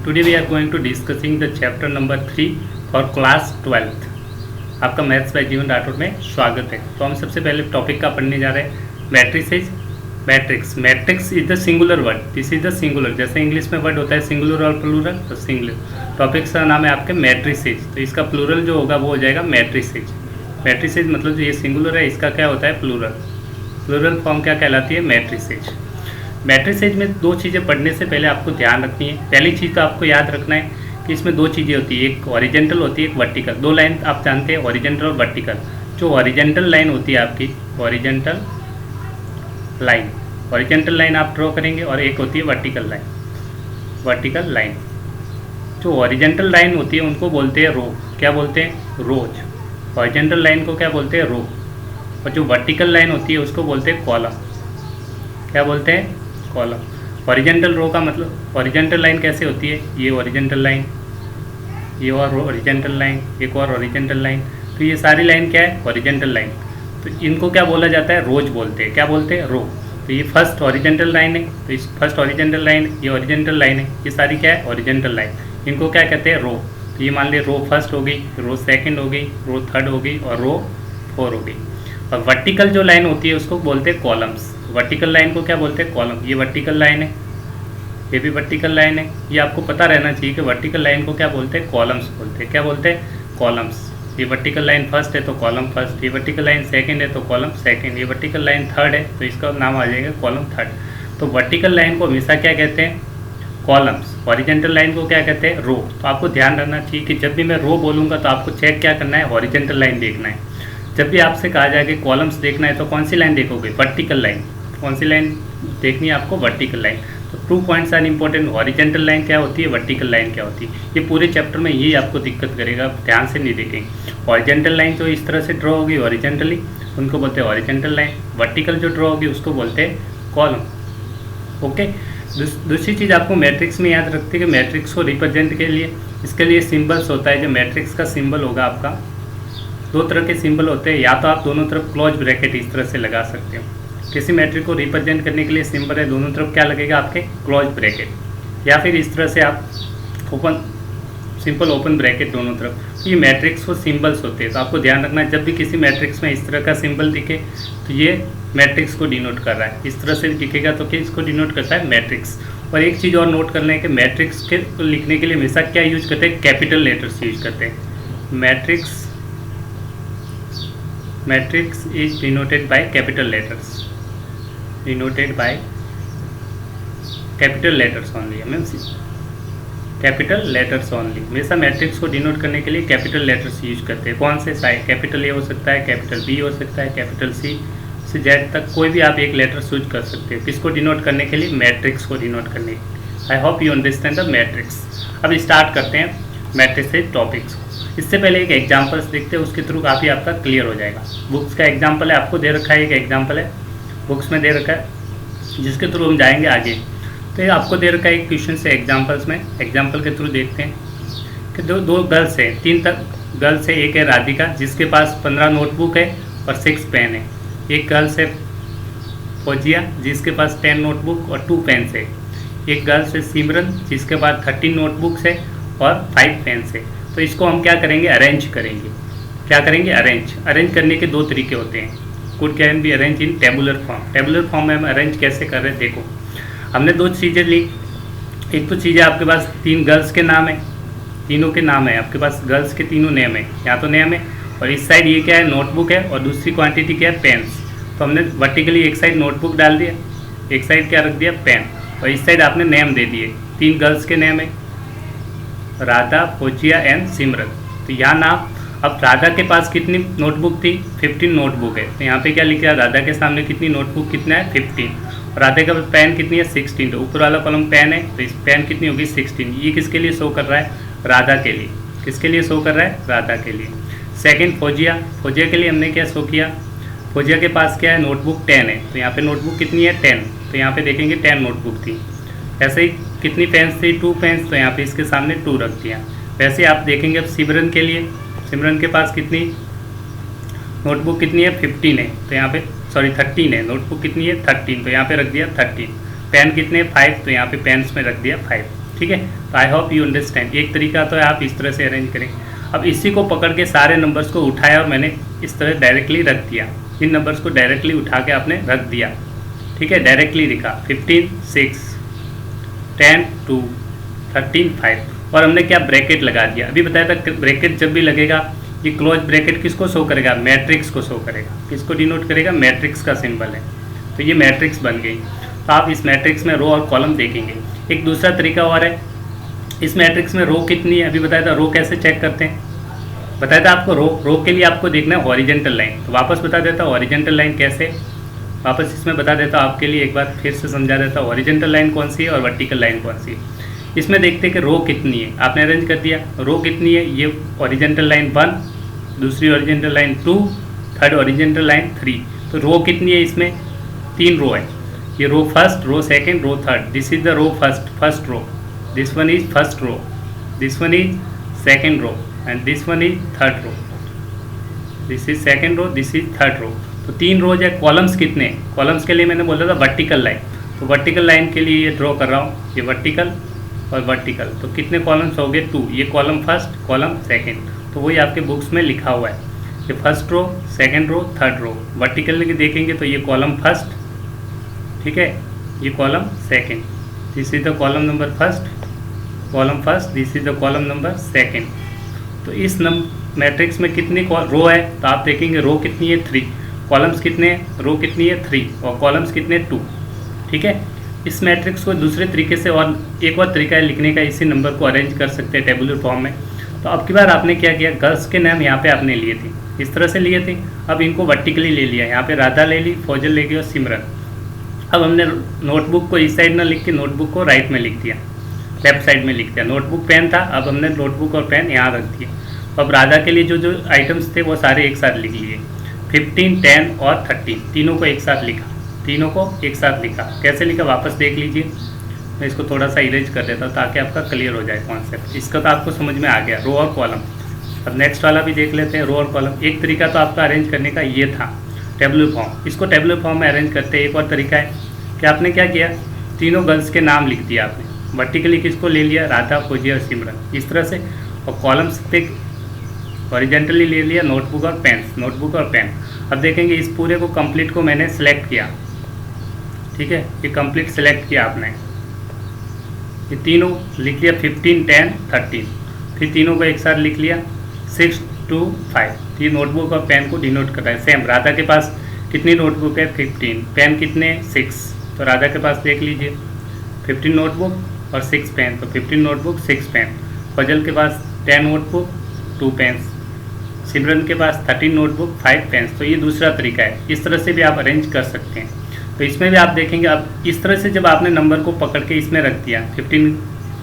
Today we are going to discussing the chapter number 3 for class 12th. आपका maths by जीवन राठौड़ में स्वागत है। तो हम सबसे पहले टॉपिक का पढ़ने जा रहे हैं matrices. Matrix, matrix is the singular word, this is the singular. जैसे इंग्लिश में वर्ड होता है सिंगुलर और प्लूरल, तो सिंगुलर। टॉपिक का नाम है आपके मैट्रिसेज, तो इसका प्लूरल जो होगा वो हो जाएगा मैट्रिसेज। मैट्रिसेज मतलब जो ये सिंगुलर है इसका क्या होता है प्लूरल। प्लूरल फॉर्म क्या कहलाती है मैट्रिसेज। मैट्रिसेज में दो चीज़ें पढ़ने से पहले आपको ध्यान रखनी है। पहली चीज़ तो आपको याद रखना है कि इसमें दो चीज़ें होती है, एक हॉरिजेंटल होती है, एक वर्टिकल। दो लाइन आप जानते हैं हॉरिजेंटल और वर्टिकल। जो हॉरिजेंटल लाइन होती है आपकी हॉरिजेंटल लाइन आप ड्रॉ करेंगे और एक होती है वर्टिकल लाइन। वर्टिकल लाइन, जो हॉरिजेंटल लाइन होती है उनको बोलते हैं रो। क्या बोलते हैं? रोज। हॉरिजेंटल लाइन को क्या बोलते हैं? रो। और जो वर्टिकल लाइन होती है उसको बोलते हैं कॉलम। क्या बोलते हैं? कॉलम। हॉरिजेंटल रो का मतलब, हॉरिजेंटल लाइन कैसे होती है? ये हॉरिजेंटल लाइन, ये और हॉरिजेंटल लाइन, एक और हॉरिजेंटल लाइन। तो ये सारी लाइन क्या है? Horizontal line. तो इनको क्या बोला जाता है? रोज बोलते हैं। क्या बोलते हैं? रो। तो ये फर्स्ट हॉरिजेंटल लाइन है, तो इस फर्स्ट हॉरिजेंटल लाइन, ये हॉरिजेंटल लाइन है, ये सारी क्या है? Horizontal line. इनको क्या कहते हैं? रो। तो ये मान लिया रो फर्स्ट हो गई, रो सेकेंड हो गई, रो थर्ड हो गई और रो फोर हो गई। और वर्टिकल जो लाइन होती है उसको बोलते हैं कॉलम्स। वर्टिकल लाइन को क्या बोलते हैं? कॉलम। ये वर्टिकल लाइन है, ये भी वर्टिकल लाइन है। ये आपको पता रहना चाहिए कि वर्टिकल लाइन को क्या बोलते हैं? कॉलम्स बोलते हैं। क्या बोलते हैं? कॉलम्स। ये वर्टिकल लाइन फर्स्ट है तो कॉलम फर्स्ट, ये वर्टिकल लाइन सेकंड है तो कॉलम सेकंड, ये वर्टिकल लाइन थर्ड है तो इसका नाम आ जाएगा कॉलम थर्ड। तो वर्टिकल लाइन को हमेशा क्या कहते हैं? कॉलम्स। हॉरिजेंटल लाइन को क्या कहते हैं? रो। तो आपको ध्यान रखना चाहिए कि जब भी मैं रो बोलूँगा तो आपको चेक क्या करना है? हॉरिजेंटल लाइन देखना है। जब भी आपसे कहा जाए कि कॉलम्स देखना है तो कौन सी लाइन देखोगे? Vertical line. कौन सी लाइन देखनी है आपको? Vertical line. तो 2 points are important. Horizontal line क्या होती है, वर्टिकल लाइन क्या होती है, ये पूरे चैप्टर में यही आपको दिक्कत करेगा, आप ध्यान से नहीं देखेंगे। हॉरिजेंटल लाइन जो इस तरह से ड्रॉ होगी हॉरिजेंटली, उनको बोलते हैं हॉरिजेंटल लाइन। वर्टिकल जो ड्रॉ होगी उसको बोलते हैं कॉलम। ओके। दूसरी चीज़ आपको मैट्रिक्स में याद रखते हैं कि मैट्रिक्स को रिप्रेजेंट के लिए, इसके लिए सिम्बल्स होता है। जो मैट्रिक्स का सिंबल होगा आपका, दो तरह के सिंबल होते हैं। या तो आप दोनों तरफ क्लोज ब्रैकेट इस तरह से लगा सकते हो। किसी मैट्रिक को रिप्रेजेंट करने के लिए सिंबल है, दोनों तरफ क्या लगेगा आपके? Close bracket. या फिर इस तरह से आप ओपन, सिंपल ओपन ब्रैकेट दोनों तरफ। ये मैट्रिक्स को सिंबल्स होते हैं। तो आपको ध्यान रखना है जब भी किसी मैट्रिक्स में इस तरह का सिंबल दिखे तो ये मैट्रिक्स को डिनोट कर रहा है। इस तरह से दिखेगा तो क्या इसको डिनोट करता है? मैट्रिक्स। और एक चीज़ और नोट करना है कि मैट्रिक्स के लिखने के लिए हमेशा क्या यूज करते हैं? कैपिटल लेटर्स यूज करते हैं। Matrix is denoted by capital letters, denoted by capital letters only. Capital letters only. हमेशा मैट्रिक्स को डिनोट करने के लिए कैपिटल लेटर्स यूज करते हैं। कौन से? साइड कैपिटल ए हो सकता है, कैपिटल बी हो सकता है, कैपिटल सी से जेड तक कोई भी आप एक लेटर यूज कर सकते हो। किसको डिनोट करने के लिए? मैट्रिक्स को डिनोट करने के लिए। आई hope you understand the matrix. अब स्टार्ट करते हैं मैट्रिक्स से टॉपिक्स। इससे पहले एक एग्जाम्पल्स देखते हैं, उसके थ्रू काफ़ी आपका क्लियर हो जाएगा। बुक्स का एग्जाम्पल है, आपको दे रखा है, एक एग्जाम्पल है बुक्स में दे रखा है जिसके थ्रू हम जाएंगे आगे। तो ये आपको दे रखा है एक क्वेश्चन से एग्जाम्पल्स में, एग्जाम्पल के थ्रू देखते हैं कि दो गर्ल्स है, 3 तक गर्ल्स है। एक है राधिका जिसके पास 15 नोटबुक है और 6 पेन है। एक गर्ल्स है फौजिया जिसके पास 10 नोटबुक और 2 पेन्स है। एक गर्ल्स है सिमरन जिसके पास 13 नोटबुक्स है और 5 पेन्स है। तो इसको हम क्या करेंगे? अरेंज करेंगे। क्या करेंगे? अरेंज करने के 2 तरीके होते हैं। Could can be arrange in tabular form. Tabular form में हम अरेंज कैसे कर रहे हैं? देखो, हमने 2 चीज़ें ली। एक तो चीज़ है आपके पास 3 गर्ल्स के नाम है, तीनों के नाम है आपके पास, गर्ल्स के तीनों नेम है, यहाँ तो नेम है। और इस साइड ये क्या है? नोटबुक है। और दूसरी क्वांटिटी क्या है? पेन्स। तो हमने वर्टिकली एक साइड नोटबुक डाल दिया, एक साइड क्या रख दिया? पेन। और इस साइड आपने नेम दे दिए। 3 गर्ल्स के नेम है, राधा, फौजिया एंड सिमरन। तो यहाँ नाम, अब राधा के पास कितनी नोटबुक थी? 15 नोटबुक है। तो यहाँ पे क्या लिखा? राधा के सामने कितनी नोटबुक, कितना है? 15। और राधा का पेन कितनी है? 16। तो ऊपर वाला कॉलम पेन है, तो इस पेन कितनी होगी? 16। ये किसके लिए शो कर रहा है? राधा के लिए। किसके लिए शो कर रहा है? राधा के लिए। सेकेंड फौजिया, फौजिया के लिए हमने क्या शो किया? फौजिया के पास क्या है? नोटबुक 10 है। तो यहाँ पे नोटबुक कितनी है? 10। तो यहाँ पे देखेंगे 10 नोटबुक थी। ऐसे ही कितनी पेन्स थी? 2 पेन्स। तो यहाँ पे इसके सामने 2 रख दिया। वैसे आप देखेंगे अब सिमरन के लिए, सिमरन के पास कितनी नोटबुक कितनी है? 15 है। तो यहाँ पे 13 है। नोटबुक कितनी है? 13। तो यहाँ पे रख दिया 13। पेन कितने? 5। तो यहाँ पे पेन्स में रख दिया 5। ठीक है। तो आई होप यू अंडरस्टैंड। एक तरीका तो है आप इस तरह से अरेंज करें। अब इसी को पकड़ के सारे नंबर्स को उठाया और मैंने इस तरह डायरेक्टली रख दिया। इन नंबर्स को डायरेक्टली उठा के आपने रख दिया, ठीक है, डायरेक्टली लिखा 15 6 10 2 13 5 और हमने क्या ब्रैकेट लगा दिया। अभी बताया था ब्रैकेट जब भी लगेगा ये क्लोज ब्रैकेट किसको शो करेगा, मैट्रिक्स को शो करेगा। किसको डिनोट करेगा, मैट्रिक्स का सिंबल है। तो ये मैट्रिक्स बन गई। तो आप इस मैट्रिक्स में रो और कॉलम देखेंगे। एक दूसरा तरीका और है, इस मैट्रिक्स में रो कितनी है। अभी बताया था रो कैसे चेक करते हैं, बताया था आपको रो के लिए आपको देखना है हॉरिजेंटल लाइन। तो वापस बता देता हूँ हॉरिजेंटल लाइन कैसे, वापस इसमें बता देता हूँ आपके लिए, एक बार फिर से समझा देता हूँ हॉरिजेंटल लाइन कौन सी है और वर्टिकल लाइन कौन सी है। इसमें देखते हैं कि रो कितनी है। आपने अरेंज कर दिया, रो कितनी है, ये हॉरिजेंटल लाइन 1, दूसरी horizontal line 2, third horizontal line 3। तो रो कितनी है, इसमें 3 रो है। ये row first, row second, row third. This is the row first row, this one is first row, this one is second row and this one is third row. This is second row, this is third row. तो 3 रोज है। Columns कितने, columns के लिए मैंने बोला था vertical line. तो vertical line के लिए ये ड्रॉ कर रहा हूँ, ये वर्टिकल और वर्टिकल। तो कितने कॉलम्स हो गए, 2। ये कॉलम फर्स्ट, कॉलम सेकेंड। तो वही आपके बुक्स में लिखा हुआ है, ये first row, second row, third row. Vertical की देखेंगे तो ये कॉलम फर्स्ट, ठीक है, ये column second. This is the column number first, column first, this is the column number second. तो इस मैट्रिक्स में कितनी रो है, तो आप देखेंगे रो कितनी है 3, कॉलम्स कितने हैं, रो कितनी है 3 और कॉलम्स कितने 2, ठीक है। इस मैट्रिक्स को दूसरे तरीके से और एक और तरीका है लिखने का, इसी नंबर को अरेंज कर सकते हैं टेबुलर फॉर्म में। तो अब की बार आपने क्या किया, गर्ल्स के नाम यहाँ पे आपने लिए थे, इस तरह से लिए थे। अब इनको वर्टिकली ले लिया, यहाँ पे राधा ले ली, फौजल ले गई और सिमरन। अब हमने नोटबुक को इस साइड में लिख के नोटबुक को राइट में लिख दिया, लेफ्ट साइड में लिख दिया। नोटबुक पेन था, अब हमने नोटबुक और पेन यहाँ रख दिया। अब राधा के लिए जो जो आइटम्स थे वो सारे एक साथ लिख लिए, 15 10 और 13, तीनों को एक साथ लिखा, तीनों को एक साथ लिखा। कैसे लिखा वापस देख लीजिए, मैं इसको थोड़ा सा इरेज कर देता हूँ ताकि आपका क्लियर हो जाए कॉन्सेप्ट। इसका तो आपको समझ में आ गया, रो और कॉलम। अब नेक्स्ट वाला भी देख लेते हैं, रो और कॉलम। एक तरीका तो आपका अरेंज करने का ये था टेबुलर फॉर्म। इसको टेबुलर फॉर्म में अरेंज करते हैं। एक और तरीका है कि आपने क्या किया, तीनों गर्ल्स के नाम लिख दिया आपने, वर्टिकली किसको ले लिया, राधा, फौजिया और सिमरन, इस तरह से। और कॉलम्स पे हॉरिजेंटली ले लिया नोटबुक और पेन, नोटबुक और पेन। अब देखेंगे इस पूरे को कंप्लीट को मैंने सेलेक्ट किया, ठीक है, ये कंप्लीट सेलेक्ट किया आपने, ये तीनों लिख लिया 15 10 13, फिर तीनों को एक साथ लिख लिया 6 2 5। ये नोटबुक और पेन को डिनोट कर रहा है। सेम राधा के पास कितनी नोटबुक है, 15, पेन कितने 6, तो राधा के पास देख लीजिए 15 नोटबुक और 6 पेन, तो 15 नोटबुक 6 पेन। फजल के पास 10 नोटबुक 2 पेन्स, सिमरन के पास 13 नोटबुक 5 पेन्स। तो ये दूसरा तरीका है, इस तरह से भी आप अरेंज कर सकते हैं। तो इसमें भी आप देखेंगे, अब इस तरह से जब आपने नंबर को पकड़ के इसमें रख दिया 15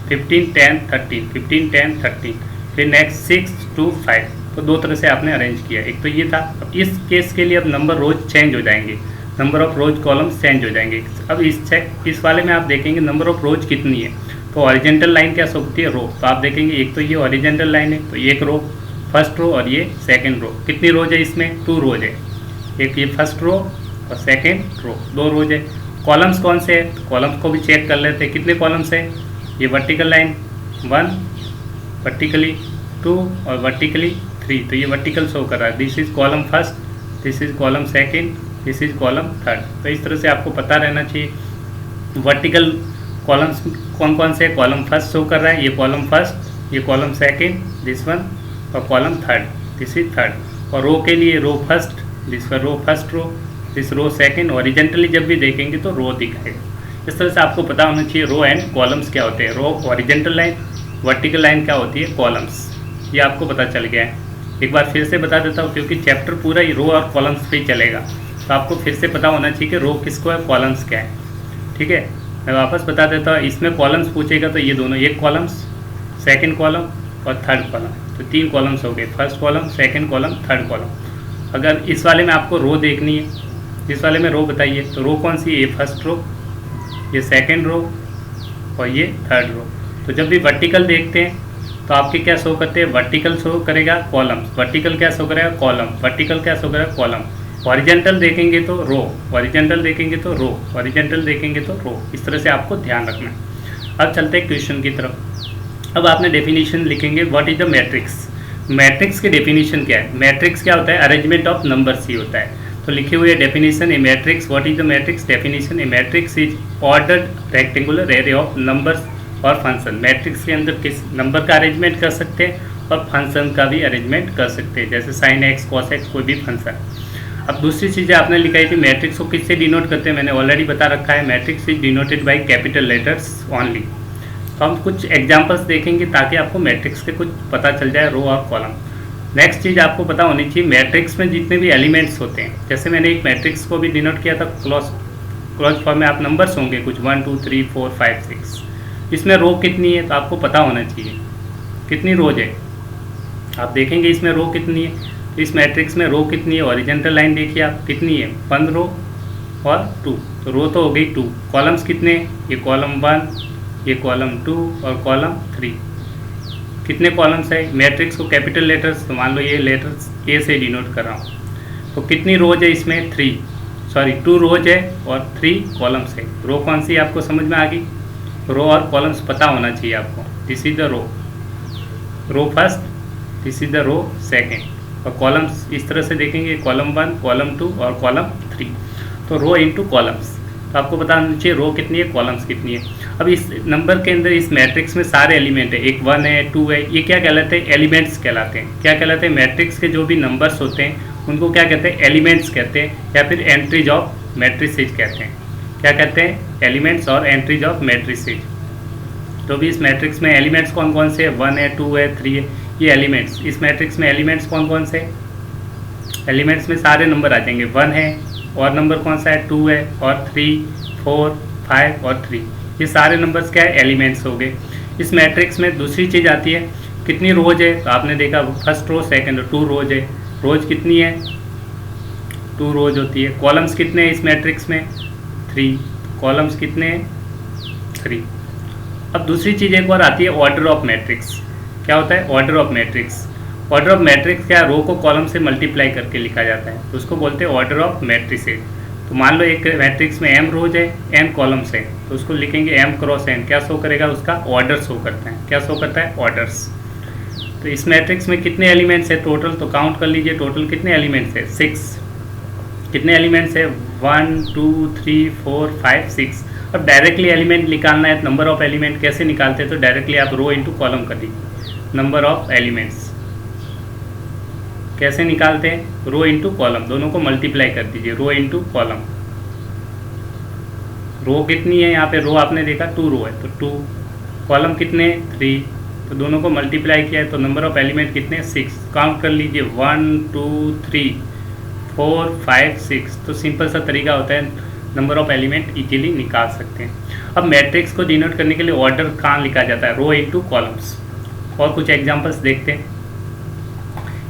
10 13, 15 10 13, फिर नेक्स्ट 6 2 5, तो 2 तरह से आपने अरेंज किया। एक तो ये था। अब इस केस के लिए अब नंबर रोज चेंज हो जाएंगे, number of rose columns change हो जाएंगे। अब इस वाले में आप देखेंगे नंबर ऑफ रोज कितनी है, तो ऑरिजेंटल लाइन क्या होती है, रो। तो आप देखेंगे एक तो ये ऑरिजेंटल लाइन है, तो एक रो फर्स्ट रो और ये सेकंड रो। कितनी रोज है इसमें, 2 रोज है, एक ये फर्स्ट रो और सेकंड रो, 2 रोज है। कॉलम्स कौन से है, तो कॉलम्स को भी चेक कर लेते हैं। कितने कॉलम्स है, ये वर्टिकल लाइन 1, वर्टिकली 2 और वर्टिकली 3, तो ये वर्टिकल शो कर रहा है। This is column first, this is column second, this is column third. तो इस तरह से आपको पता रहना चाहिए वर्टिकल कॉलम्स कौन कौन से। कॉलम फर्स्ट शो कर रहा है, ये कॉलम फर्स्ट, ये कॉलम सेकंड, दिस वन, और column third, this is third. और रो के लिए row first, this one row first row, this row second. Horizontally जब भी देखेंगे तो रो दिखाएगा। इस तरह से आपको पता होना चाहिए रो एंड कॉलम्स क्या होते हैं। रो ओरिजेंटल लाइन, वर्टिकल लाइन क्या होती है, कॉलम्स। ये आपको पता चल गया है। एक बार फिर से बता देता हूँ क्योंकि चैप्टर पूरा ही रो और कॉलम्स पे ही चलेगा, तो आपको फिर से पता होना चाहिए कि रो किसको है, कॉलम्स क्या है, ठीक है। मैं वापस बता देता हूँ, इसमें कॉलम्स पूछेगा तो ये दोनों, एक कॉलम्स, सेकंड कॉलम और थर्ड कॉलम, तो 3 कॉलम्स हो गए, first column, second column, third column. अगर इस वाले में आपको रो देखनी है, इस वाले में रो बताइए, तो रो कौन सी है, ये फर्स्ट रो, ये सेकंड रो और ये थर्ड रो। तो जब भी वर्टिकल देखते हैं तो आपके क्या शो करते हैं, वर्टिकल शो करेगा कॉलम्स, वर्टिकल क्या शो करेगा, कॉलम, वर्टिकल क्या शो करेगा, कॉलम। हॉरिजेंटल देखेंगे तो रो, हॉरिजेंटल देखेंगे तो रो, हॉरिजेंटल देखेंगे तो रो। इस तरह से आपको ध्यान रखना है। अब चलते हैं क्वेश्चन की तरफ। अब आपने डेफिनेशन लिखेंगे, what is the matrix. Matrix की डेफिनेशन क्या है? मैट्रिक्स क्या होता है? अरेंजमेंट ऑफ नंबर्स ही होता है। तो लिखे हुए definition, A matrix, what is the matrix definition, A matrix is ordered rectangular array of numbers और फंक्शन। मैट्रिक्स के अंदर किस नंबर का अरेंजमेंट कर सकते हैं और फंक्शन का भी अरेंजमेंट कर सकते हैं, जैसे साइन एक्स, कॉस एक्स, कोई भी फंक्शन। अब दूसरी चीज़ें आपने लिखाई थी, मैट्रिक्स को किससे डिनोट करते हैं, मैंने ऑलरेडी बता रखा है, matrix is denoted by capital letters only. तो हम कुछ एग्जांपल्स देखेंगे ताकि आपको मैट्रिक्स के कुछ पता चल जाए, रो और कॉलम। नेक्स्ट चीज़ आपको पता होनी चाहिए, मैट्रिक्स में जितने भी एलिमेंट्स होते हैं, जैसे मैंने एक मैट्रिक्स को भी डिनोट किया था क्लोज फॉर्म में, आप नंबर्स होंगे कुछ 1 2 3 4 5 6, इसमें रो कितनी है तो आपको पता होना चाहिए कितनी रोज है। आप देखेंगे इसमें रो कितनी है, तो इस मैट्रिक्स में रो कितनी है, हॉरिजॉन्टल लाइन देखिए आप कितनी है, 1 रो और 2, तो रो तो हो गई 2। कॉलम्स कितने, ये कॉलम 1, ये कॉलम 2 और कॉलम 3। कितने कॉलम्स है मैट्रिक्स को कैपिटल लेटर्स, तो मान लो ये लेटर्स ए से डिनोट कर रहा हूँ। तो कितनी रोज है इसमें, 2 रोज है और 3 कॉलम्स है। रो कौन सी आपको समझ में आ गई, रो और कॉलम्स पता होना चाहिए आपको। This is the row first, this is the row second, और कॉलम्स इस तरह से देखेंगे, कॉलम 1, कॉलम 2 और कॉलम 3। तो रो इनटू कॉलम्स, तो आपको पता होना चाहिए रो कितनी है, कॉलम्स कितनी है। अब इस नंबर के अंदर इस मैट्रिक्स में सारे एलिमेंट है, एक 1 है 2 है, ये क्या कहलाते हैं, एलिमेंट्स कहलाते हैं। क्या कहलाते हैं, मैट्रिक्स के जो भी नंबर्स होते हैं उनको क्या कहते हैं, एलिमेंट्स कहते हैं, या फिर एंट्रीज ऑफ मैट्रिसेज कहते हैं। क्या कहते हैं, एलिमेंट्स और एंट्रीज ऑफ मैट्रिसेज। तो भी इस मैट्रिक्स में एलिमेंट्स कौन कौन से, 1 है 2 है 3 है, ये एलिमेंट्स। इस मैट्रिक्स में एलिमेंट्स कौन कौन से, एलिमेंट्स में सारे नंबर आ जाएंगे, 1 है और नंबर कौन सा है, 2 है और 3 4 5 और 3, ये सारे नंबर्स क्या है, एलिमेंट्स हो गए। इस मैट्रिक्स में दूसरी चीज़ आती है, कितनी रोज है, तो आपने देखा फर्स्ट रो सेकंड रो, 2 रोज है। रोज कितनी है, 2 रोज होती है। कॉलम्स कितने हैं इस मैट्रिक्स में, 3, कॉलम्स कितने हैं, 3। अब दूसरी चीज़ एक और आती है, ऑर्डर ऑफ मैट्रिक्स। क्या होता है, order of matrix. Order of matrix क्या, रो को कॉलम से मल्टीप्लाई करके लिखा जाता है, तो उसको बोलते हैं ऑर्डर ऑफ मैट्रिसेज। तो मान लो एक मैट्रिक्स में m रोज है, n कॉलम्स है, तो उसको लिखेंगे m क्रॉस n, क्या शो करेगा, उसका ऑर्डर शो करता है। क्या शो करता है, ऑर्डर्स। तो इस मैट्रिक्स में कितने एलिमेंट्स है टोटल, तो काउंट कर लीजिए टोटल कितने एलिमेंट्स है, 6। कितने एलिमेंट्स है, 1 2 3 4 5 6। अब डायरेक्टली एलिमेंट निकालना है, नंबर ऑफ एलिमेंट कैसे निकालते हैं, तो डायरेक्टली आप रो इंटू कॉलम कर दीजिए। नंबर ऑफ एलिमेंट्स कैसे निकालते हैं, रो इंटू कॉलम, दोनों को मल्टीप्लाई कर दीजिए, रो इंटू कॉलम। रो कितनी है यहाँ पे, रो आपने देखा 2 रो है तो 2, कॉलम कितने 3, तो दोनों को मल्टीप्लाई किया है तो नंबर ऑफ एलिमेंट कितने 6। काउंट कर लीजिए 1 2 3 4 5 6। तो सिंपल सा तरीका होता है, नंबर ऑफ एलिमेंट इजीली निकाल सकते हैं। अब मैट्रिक्स को डिनोट करने के लिए ऑर्डर कहाँ लिखा जाता है, रो इंटू कॉलम्स। और कुछ एग्जांपल्स देखते हैं।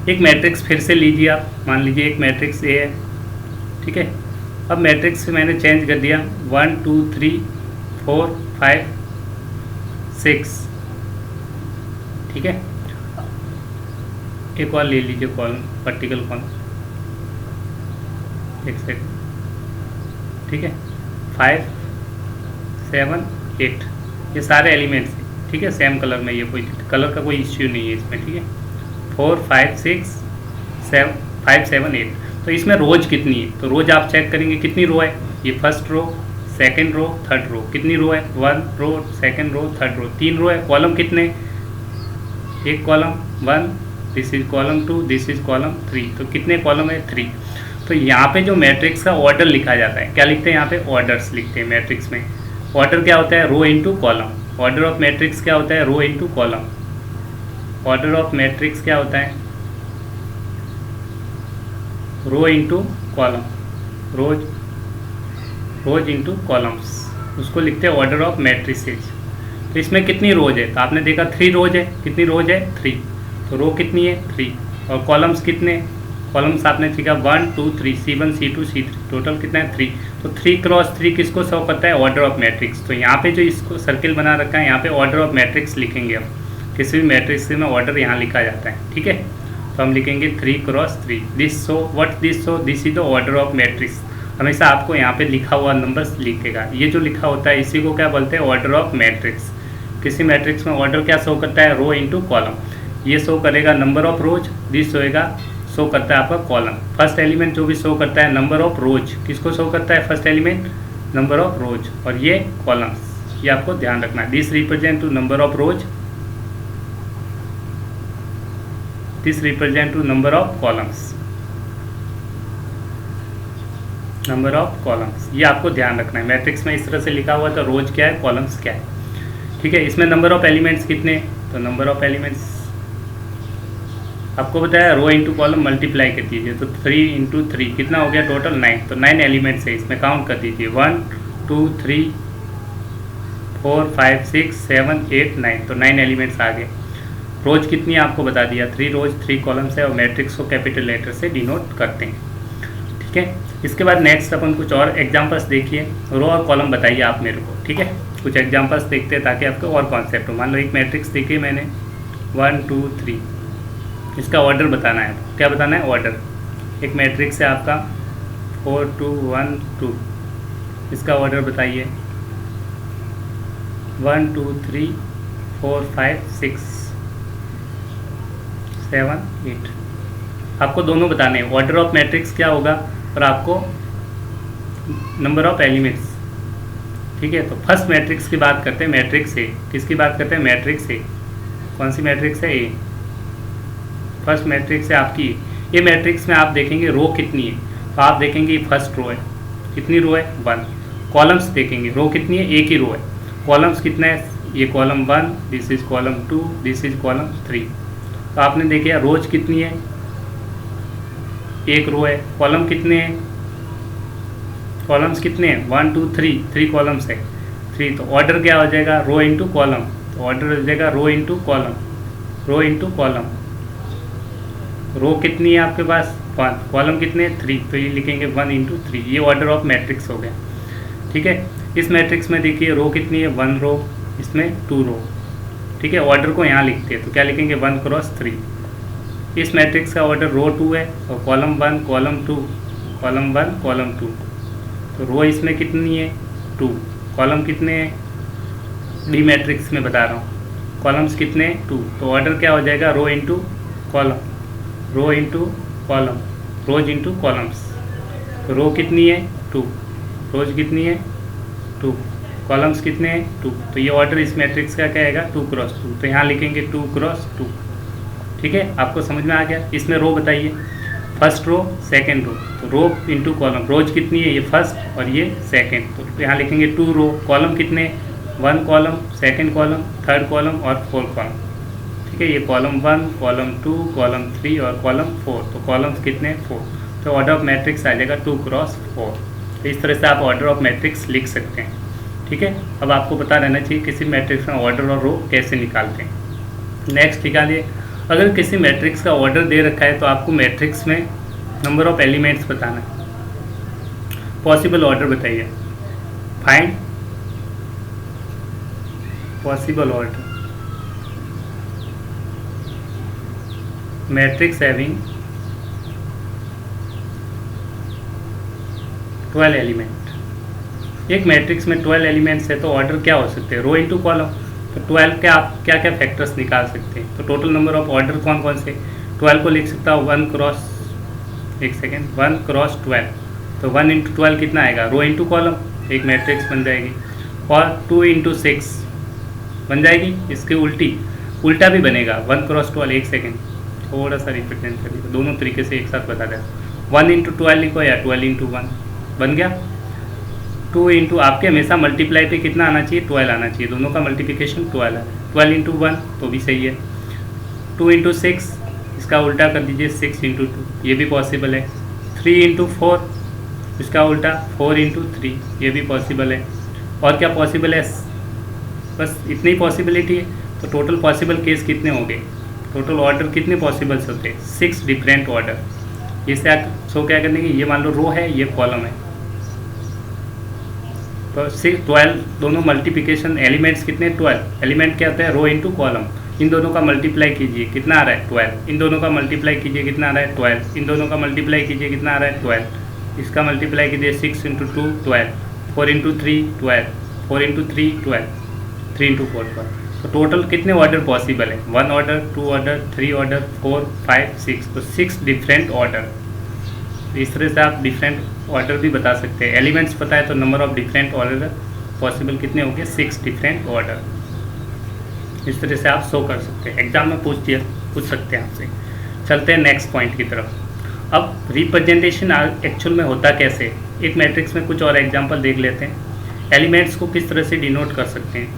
एक मैट्रिक्स फिर से लीजिए आप, मान लीजिए एक मैट्रिक्स ए है, ठीक है। अब मैट्रिक्स मैंने चेंज कर दिया, 1 2 3 4 5 6, ठीक है। एक और ले लीजिए कॉलम, वर्टिकल कॉलम, एक सेकंड, ठीक है। 5 7 8, ये सारे एलिमेंट्स हैं, ठीक है, सेम कलर में, ये कोई कलर का कोई इश्यू नहीं है इसमें, ठीक है। 4 5 6 5 7 8। तो इसमें रोज कितनी है, तो रोज आप चेक करेंगे कितनी रो है, ये first row second row third row, कितनी रो है, 1 रो सेकंड रो थर्ड रो, 3 रो है। कॉलम कितने, एक column 1, this is column 2, this is column 3, तो कितने कॉलम है 3। तो यहाँ पे जो मैट्रिक्स का ऑर्डर लिखा जाता है, क्या लिखते हैं यहाँ पे, ऑर्डर्स लिखते हैं मैट्रिक्स में। ऑर्डर क्या होता है, row into column. Order of matrix क्या होता है, row into column. Order of matrix क्या होता है, row into column, rows into columns, उसको लिखते हैं ऑर्डर ऑफ मैट्रिसेज। तो इसमें कितनी रोज है, तो आपने देखा 3 रोज है, कितनी रोज है 3, तो रो कितनी है 3। और कॉलम्स कितने, कॉलम्स आपने देखा 1 2 3 C1 C2 C3, टोटल कितना है 3। तो 3 क्रॉस 3 किसको शो करता है, ऑर्डर ऑफ मैट्रिक्स। तो यहाँ पे जो इसको सर्किल बना रखा है, यहाँ पे ऑर्डर ऑफ मैट्रिक्स लिखेंगे हम, किसी भी मैट्रिक्स में ऑर्डर यहाँ लिखा जाता है, ठीक है। तो हम लिखेंगे 3 cross 3, this show what this show, this is the order of matrix. हमेशा आपको यहाँ पे लिखा हुआ नंबर्स लिखेगा, ये जो लिखा होता है इसी को क्या बोलते हैं, ऑर्डर ऑफ मैट्रिक्स। किसी मैट्रिक्स में ऑर्डर क्या शो करता है, रो इंटू कॉलम। ये शो करेगा number of rows, this show करता है आपका कॉलम। फर्स्ट एलिमेंट जो भी शो करता है नंबर ऑफ रोज, किसको शो करता है first element, number of rows, और ये कॉलम्स, ये आपको ध्यान रखना है। This represent to number of rows, this represent to number of columns, number of columns, ये आपको ध्यान रखना है। मैट्रिक्स में इस तरह से लिखा हुआ है तो रोज क्या है, कॉलम्स क्या है, ठीक है। इसमें नंबर ऑफ एलिमेंट्स कितने, तो नंबर ऑफ एलिमेंट्स आपको बताया रो इंटू कॉलम मल्टीप्लाई कर दीजिए, तो 3 इंटू 3 कितना हो गया टोटल 9, तो 9 एलिमेंट्स है इसमें, काउंट कर दीजिए 1 2 3 4 5 6 7 8 9, तो 9 एलिमेंट्स आ गए। रोज कितनी है आपको बता दिया, 3 रोज 3 कॉलम्स है, और मैट्रिक्स को कैपिटल लेटर से डिनोट करते हैं, ठीक है। इसके बाद नेक्स्ट अपन कुछ और एग्जांपल्स देखिए, रो और कॉलम बताइए आप मेरे को, ठीक है। कुछ एग्जांपल्स देखते हैं ताकि आपको और कॉन्सेप्ट हो। मान लो एक मैट्रिक्स देखिए मैंने 1 2 3, इसका ऑर्डर बताना है, क्या बताना है, ऑर्डर। एक मैट्रिक्स है आपका 4 2 1 2, इसका ऑर्डर बताइए 1 2 3 4 5 6 7 8, आपको दोनों बताने हैं। ऑर्डर ऑफ मैट्रिक्स क्या होगा और आपको नंबर ऑफ एलिमेंट्स, ठीक है। तो फर्स्ट मैट्रिक्स की बात करते हैं, मैट्रिक्स ए, किसकी बात करते हैं, मैट्रिक्स ए। कौन सी मैट्रिक्स है, ए, फर्स्ट मैट्रिक्स है आपकी। ये मैट्रिक्स में आप देखेंगे रो कितनी है, तो आप देखेंगे फर्स्ट रो है, कितनी रो है, 1। कॉलम्स देखेंगे रो कितनी है, एक ही रो है। कॉलम्स कितना है, ये column 1, this is column 2, this is column 3। तो आपने देखा रोज कितनी है, एक रो है। कॉलम कितने हैं, कॉलम्स कितने हैं, 1 2 3, 3 कॉलम्स है, 3। तो ऑर्डर क्या हो जाएगा, रो इंटू कॉलम, तो ऑर्डर हो जाएगा रो इंटू कॉलम, रो इंटू कॉलम। रो कितनी है आपके पास, 1, कॉलम कितने, 3, तो ये लिखेंगे 1 इंटू 3, ये ऑर्डर ऑफ मैट्रिक्स हो गया, ठीक है। इस मैट्रिक्स में देखिए रो कितनी है, 1 रो, इसमें 2 रो, ठीक है। ऑर्डर को यहाँ लिखते हैं तो क्या लिखेंगे, 1 क्रॉस 3। इस मैट्रिक्स का ऑर्डर रो 2 है, और कॉलम 1 कॉलम 2, कॉलम 1 कॉलम 2, तो रो इसमें कितनी है, 2। कॉलम कितने हैं, डी मैट्रिक्स में बता रहा हूँ, कॉलम्स कितने, 2। तो ऑर्डर क्या हो जाएगा, रो इंटू कॉलम, रो into column, rows into columns. तो रो कितनी है, 2, रोज कितनी है, 2, कॉलम्स कितने हैं, 2। तो ये ऑर्डर इस मैट्रिक्स का क्या आएगा, 2 क्रॉस 2, तो यहाँ लिखेंगे 2 क्रॉस 2, ठीक है। आपको समझ में आ गया। इसमें रो बताइए, फर्स्ट रो सेकंड रो, तो रो इंटू कॉलम, रोज कितनी है, ये फर्स्ट और ये सेकंड, तो यहाँ लिखेंगे 2 रो। कॉलम कितने, 1 column, second column, third column और 4 कॉलम, ठीक है। ये कॉलम 1 कॉलम 2 कॉलम 3 और कॉलम 4, तो कॉलम्स कितने, 4। तो ऑर्डर ऑफ मैट्रिक्स आ जाएगा 2 क्रॉस 4। तो इस तरह से आप ऑर्डर ऑफ मैट्रिक्स लिख सकते हैं, ठीक है। अब आपको पता रहना चाहिए किसी मैट्रिक्स में ऑर्डर और रो कैसे निकालते हैं। नेक्स्ट निकालिए, अगर किसी मैट्रिक्स का ऑर्डर दे रखा है तो आपको मैट्रिक्स में नंबर ऑफ एलिमेंट्स बताना है। पॉसिबल ऑर्डर बताइए, find possible order matrix having 12 element. एक मैट्रिक्स में 12 एलिमेंट्स है तो ऑर्डर क्या हो सकते हैं, रो इंटू कॉलम। तो 12 के आप क्या क्या फैक्टर्स निकाल सकते हैं, तो टोटल नंबर ऑफ ऑर्डर कौन कौन से, 12 को लिख सकता हूँ 1 क्रॉस 1 क्रॉस 12, तो 1 इंटू 12 कितना आएगा, रो इंटू कॉलम, एक मैट्रिक्स बन जाएगी। और 2 इंटू 6 बन जाएगी, इसके उल्टा भी बनेगा, 1 क्रॉस 12, थोड़ा सा रिप्रेजेंट करिए, दोनों तरीके से एक साथ बता दें। 1 इंटू 12 लिखो या 12 इंटू 1 बन गया। 2 इंटू आपके हमेशा मल्टीप्लाई पे कितना आना चाहिए, 12 आना चाहिए, दोनों का मल्टीप्लिकेशन 12 है। 12 इंटू 1 तो भी सही है। 2 इंटू 6 इसका उल्टा कर दीजिए, 6 इंटू 2 ये भी पॉसिबल है। 3 इंटू 4 इसका उल्टा 4 इंटू 3 ये भी पॉसिबल है। और क्या पॉसिबल है, बस इतनी पॉसिबिलिटी है। तो टोटल पॉसिबल केस कितने हो गए, टोटल ऑर्डर कितने पॉसिबल्स होते हैं, 6 डिफरेंट ऑर्डर। इससे सो क्या करने की, ये मान लो रो है, ये कॉलम है, तो 12 दोनों मल्टीप्लिकेशन एलिमेंट्स कितने, 12 एलिमेंट क्या होता है, रो इंटू कॉलम। इन दोनों का मल्टीप्लाई कीजिए कितना आ रहा है, 12। इन दोनों का मल्टीप्लाई कीजिए कितना आ रहा है, 12। इन दोनों का मल्टीप्लाई कीजिए कितना आ रहा है, 12। इसका मल्टीप्लाई कीजिए 6 इंटू 2 12, 4 इंटू 3 12, 4 इंटू 3 12, 3 इंटू 4 12। तो टोटल कितने ऑर्डर पॉसिबल है, 1 ऑर्डर, 2 ऑर्डर, 3 ऑर्डर, 4, 5, 6, तो 6 डिफरेंट ऑर्डर। इस तरह से आप डिफरेंट ऑर्डर भी बता सकते हैं। एलिमेंट्स पता है तो number of different order possible कितने होंगे, 6 डिफरेंट ऑर्डर। इस तरह से आप शो कर सकते हैं, एग्जाम में पूछ सकते हैं आपसे। चलते हैं नेक्स्ट पॉइंट की तरफ। अब रिप्रेजेंटेशन एक्चुअल में होता कैसे, एक मैट्रिक्स में कुछ और एग्जाम्पल देख लेते हैं। एलिमेंट्स को किस तरह से डिनोट कर सकते हैं,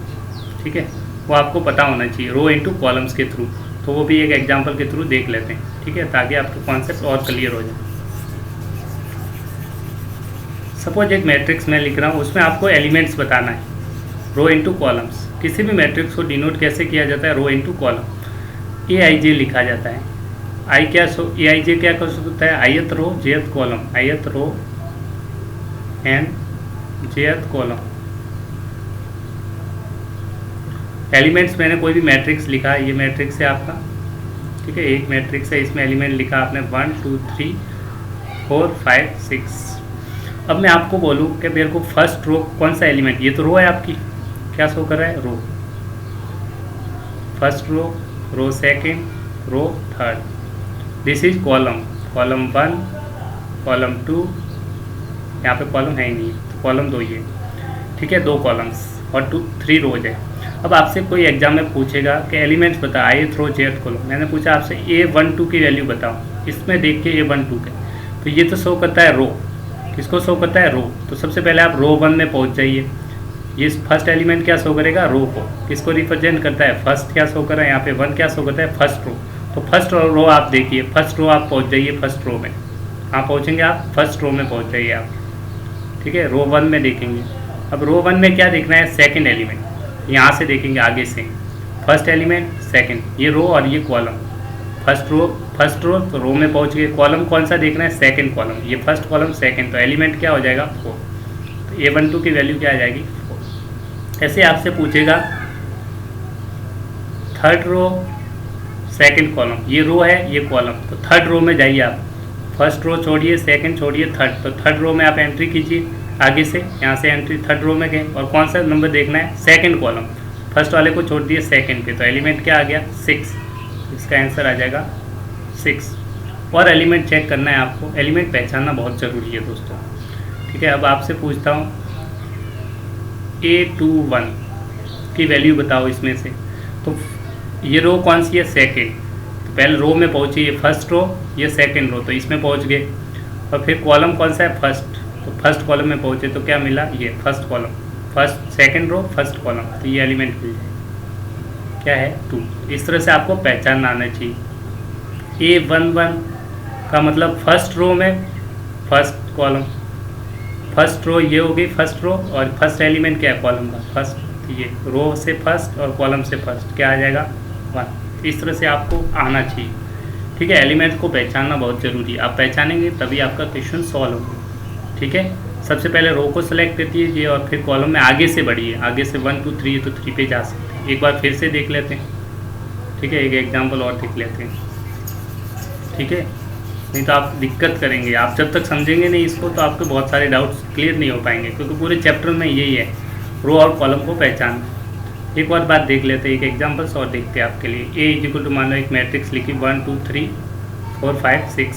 ठीक है, वो आपको पता होना चाहिए रो इनटू कॉलम्स के थ्रू। तो वो भी एक एग्जाम्पल के थ्रू देख लेते हैं, ठीक है, ताकि आपके कॉन्सेप्ट और क्लियर हो जाए। सपोज एक मैट्रिक्स मैं लिख रहा हूँ, उसमें आपको एलिमेंट्स बताना है, रो इनटू कॉलम्स। किसी भी मैट्रिक्स को डिनोट कैसे किया जाता है, रो इनटू कॉलम। ए आई जे लिखा जाता है। आई क्या ए आई जे क्या कर सकता है, ith row jth column, ith row and jth column. Elements मैंने कोई भी मैट्रिक्स लिखा है, ये मैट्रिक्स है आपका, ठीक है, एक मैट्रिक्स है, इसमें एलिमेंट लिखा आपने 1 2 3 4 5 6। अब मैं आपको बोलूँ कि मेरे को फर्स्ट रो कौन सा एलिमेंट, ये तो रो है आपकी, क्या शो कर रहा है, row, first row, row second, row third, this is column, column 1, column 2, यहाँ पे कॉलम है ही नहीं तो कॉलम 2 ये, ठीक है, 2 कॉलम्स और 3 रोज है। अब आपसे कोई एग्जाम में पूछेगा कि एलिमेंट्स बता, ith रो jth कॉलम, मैंने पूछा आपसे A12 की वैल्यू बताओ, इसमें देख के A12 के, तो ये तो शो करता है रो, किसको शो करता है, रो। तो सबसे पहले आप रो 1 में पहुंच जाइए। ये फर्स्ट एलिमेंट क्या शो करेगा, रो को, किसको रिप्रेजेंट करता है, फर्स्ट क्या शो कर रहा है यहाँ पे 1 क्या शो करता है, फर्स्ट रो। तो फर्स्ट रो आप देखिए, फर्स्ट रो आप पहुँच जाइए, फर्स्ट रो में आप पहुँचेंगे, आप फर्स्ट रो में पहुँच जाइए आप, ठीक है, रो 1 में देखेंगे। अब रो 1 में क्या देखना है, सेकेंड एलिमेंट, यहाँ से देखेंगे आगे से, फर्स्ट एलिमेंट, सेकेंड, ये रो और ये कॉलम, फर्स्ट रो तो रो में पहुँच गए। कॉलम कौन सा देखना है, सेकेंड कॉलम, ये फर्स्ट कॉलम सेकेंड, तो एलिमेंट क्या हो जाएगा 4, तो A12 की वैल्यू क्या आ जाएगी 4। ऐसे आपसे पूछेगा थर्ड रो सेकेंड कॉलम, ये रो है ये कॉलम, तो थर्ड रो में जाइए आप, फर्स्ट रो छोड़िए, सेकेंड छोड़िए, थर्ड, तो थर्ड रो में आप एंट्री कीजिए आगे से, यहाँ से एंट्री थर्ड रो में गए, और कौन सा नंबर देखना है, सेकंड कॉलम, फर्स्ट वाले को छोड़ दिए सेकंड पे, तो एलिमेंट क्या आ गया 6, इसका आंसर आ जाएगा 6। और एलिमेंट चेक करना है आपको, एलिमेंट पहचानना बहुत ज़रूरी है दोस्तों, ठीक है। अब आपसे पूछता हूँ A21 की वैल्यू बताओ इसमें से, तो ये रो कौन सी है, सेकेंड, तो पहले रो में पहुँची, ये फर्स्ट रो ये सेकेंड रो, तो इसमें पहुँच गए। और फिर कॉलम कौन सा है, फर्स्ट, तो फर्स्ट कॉलम में पहुँचे तो क्या मिला, ये first column, first second row first column, तो ये एलिमेंट मिल जाए, क्या है 2। इस तरह से आपको पहचानना आना चाहिए। A11 का मतलब फर्स्ट रो में फर्स्ट कॉलम, फर्स्ट रो ये हो गई फर्स्ट रो, और फर्स्ट एलिमेंट क्या है, कॉलम का फर्स्ट, ये रो से फर्स्ट और कॉलम से फर्स्ट, क्या आ जाएगा 1। इस तरह से आपको आना चाहिए, ठीक है। एलिमेंट को पहचानना बहुत ज़रूरी है, आप पहचानेंगे तभी आपका क्वेश्चन सॉल्व होगा, ठीक है। सबसे पहले रो को सेलेक्ट कर दीजिए और फिर कॉलम में आगे से बढ़िए, आगे से 1 2 3 तो 3 पे जा सकते हैं। एक बार फिर से देख लेते हैं, ठीक है, एक एग्जाम्पल और देख लेते हैं, ठीक है, नहीं तो आप दिक्कत करेंगे, आप जब तक समझेंगे नहीं इसको तो आपके बहुत सारे डाउट्स क्लियर नहीं हो पाएंगे, क्योंकि पूरे चैप्टर में यही है, रो और कॉलम को पहचानना। एक और बात देख लेते हैं, एक एग्जाम्पल्स और देखते हैं आपके लिए। A मान लो एक मैट्रिक्स लिखी 1 2 3 4 5 6,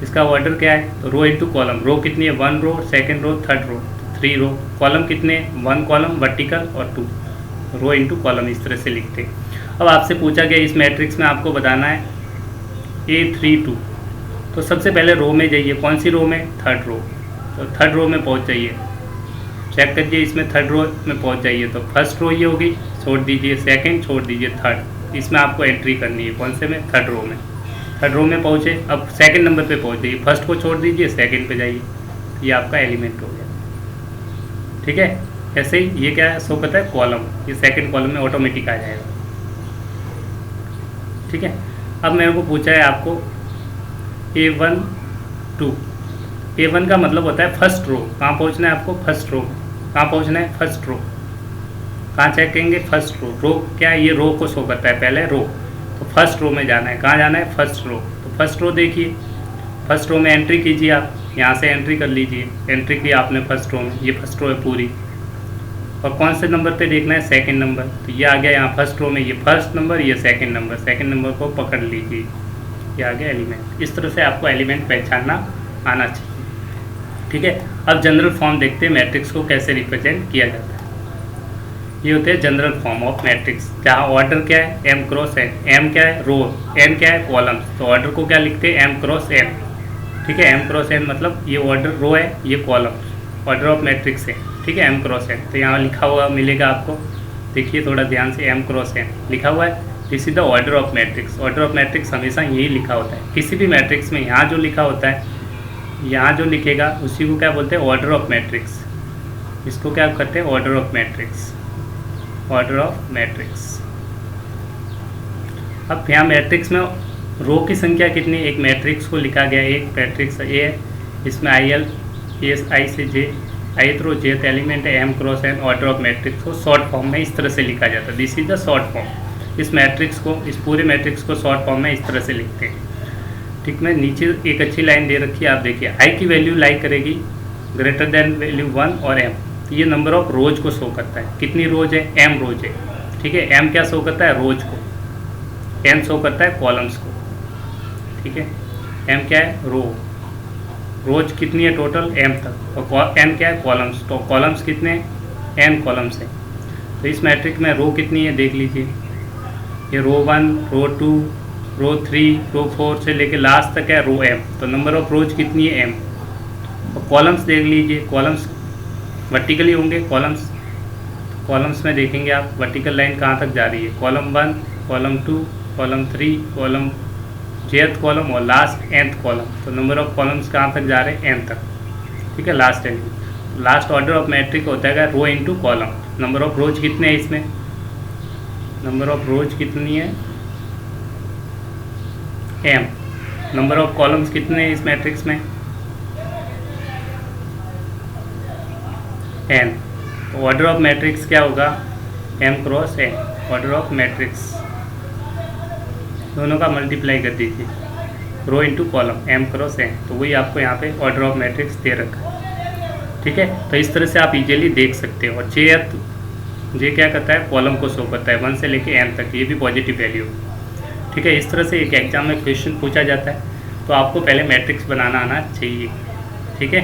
इसका ऑर्डर क्या है, तो रो इनटू कॉलम, रो कितनी है 1 रो, सेकंड रो, थर्ड रो, 3 रो, कॉलम कितने 1 कॉलम वर्टिकल और 2, रो इनटू कॉलम, इस तरह से लिखते हैं। अब आपसे पूछा गया इस मैट्रिक्स में आपको बताना है A32, तो सबसे पहले रो में जाइए, कौन सी रो में, थर्ड रो, तो थर्ड रो में पहुंच जाइए, चेक करिए इसमें थर्ड रो में पहुंच जाइए, तो फर्स्ट रो ये होगी, छोड़ दीजिए सेकंड, छोड़ दीजिए थर्ड, इसमें आपको एंट्री करनी है, कौन से में, थर्ड रो में। थर्ड रो में पहुँचे, अब सेकंड नंबर पे पहुँच जाइए, फर्स्ट को छोड़ दीजिए सेकंड पे जाइए, ये आपका एलिमेंट हो गया, ठीक है। ऐसे ही ये क्या शो करता है, कॉलम, ये सेकंड कॉलम में ऑटोमेटिक आ जाएगा, ठीक है। अब मेरे को पूछा है आपको A1 का मतलब होता है फर्स्ट रो, कहाँ पहुँचना है आपको, फर्स्ट रो, कहाँ पहुँचना है, फर्स्ट रो, कहाँ चेक करेंगे, फर्स्ट रो, रो क्या है, ये रो को शो करता है पहले रो, तो फर्स्ट रो में जाना है, कहाँ जाना है, फर्स्ट रो, तो फर्स्ट रो देखिए, फर्स्ट रो में एंट्री कीजिए आप, यहाँ से एंट्री कर लीजिए, एंट्री की आपने फर्स्ट रो में, ये फर्स्ट रो है पूरी, और कौन से नंबर पे देखना है, सेकंड नंबर। तो ये आ गया यहाँ फर्स्ट रो में, ये फर्स्ट नंबर, ये सेकंड नंबर को पकड़ लीजिए, ये आ गया एलिमेंट। इस तरह से आपको एलिमेंट पहचानना आना चाहिए। ठीक है, अब जनरल फॉर्म देखते हैं मैट्रिक्स को कैसे रिप्रेजेंट किया जाता है। ये होते हैं जनरल फॉर्म ऑफ मैट्रिक्स, जहाँ ऑर्डर क्या है, m क्रॉस n, m क्या है रो, n क्या है कॉलम्स। तो ऑर्डर को क्या लिखते हैं, m क्रॉस n। ठीक है, m क्रॉस n मतलब ये ऑर्डर रो है, ये कॉलम्स, ऑर्डर ऑफ मैट्रिक्स है। ठीक है, m क्रॉस n। तो यहाँ लिखा हुआ मिलेगा आपको, देखिए थोड़ा ध्यान से, m क्रॉस n लिखा हुआ है, this is the order of matrix. Order of matrix हमेशा यही लिखा होता है किसी भी मैट्रिक्स में, यहाँ जो लिखा होता है, यहाँ जो लिखेगा उसी को क्या बोलते हैं, ऑर्डर ऑफ मैट्रिक्स। इसको क्या करते हैं, order of matrix, order of matrix. अब यहाँ मैट्रिक्स में रो की संख्या कितनी, एक मैट्रिक्स को लिखा गया, एक मैट्रिक्स ए है, इसमें आई से जे, ith रो jth एलिमेंट है, m cross n। Order of matrix को शॉर्ट फॉर्म में इस तरह से लिखा जाता है, this is the short form. इस मैट्रिक्स को, इस पूरे मैट्रिक्स को शॉर्ट फॉर्म में इस तरह से लिखते हैं। ठीक, मैं नीचे एक अच्छी लाइन दे रखी है, आप देखिए, आई की वैल्यू लाई करेगी ग्रेटर देन वैल्यू 1 और m। तो ये नंबर ऑफ रोज को शो करता है, कितनी रोज है, m रोज है। ठीक है, m क्या शो करता है, रोज को, n शो करता है कॉलम्स को। ठीक है, m क्या है, रो, रोज कितनी है टोटल, m तक, और n क्या है, कॉलम्स। तो कॉलम्स कितने, n कॉलम्स है। तो इस मैट्रिक्स में रो कितनी है, देख लीजिए, ये रो 1, रो 2, रो 3, रो 4 से लेके लास्ट तक है रो m। तो नंबर ऑफ रोज कितनी है, m। और कॉलम्स देख लीजिए, कॉलम्स वर्टिकली होंगे कॉलम्स, कॉलम्स में देखेंगे आप वर्टिकल लाइन कहाँ तक जा रही है, column 1, column 2, column 3, column jth column और लास्ट nth कॉलम। तो नंबर ऑफ कॉलम्स कहाँ तक जा रहे हैं, n तक। ठीक है, last element, last order of matrix होता है row into column. Number of rows कितने हैं इसमें, नंबर ऑफ रोज कितनी है, m। नंबर ऑफ कॉलम्स कितने हैं इस मैट्रिक्स में, n। तो ऑर्डर ऑफ मैट्रिक्स क्या होगा, m cross n, order of matrix, दोनों का मल्टीप्लाई कर दीजिए, row into column, m cross n। तो वही आपको यहाँ पे ऑर्डर ऑफ मैट्रिक्स दे रखा है। ठीक है, तो इस तरह से आप इजीली देख सकते हो। और जे क्या करता है, कॉलम को शो करता है 1 से लेके m तक, ये भी पॉजिटिव वैल्यू। ठीक है, इस तरह से एक एग्जाम में क्वेश्चन पूछा जाता है, तो आपको पहले मैट्रिक्स बनाना आना चाहिए। ठीक है,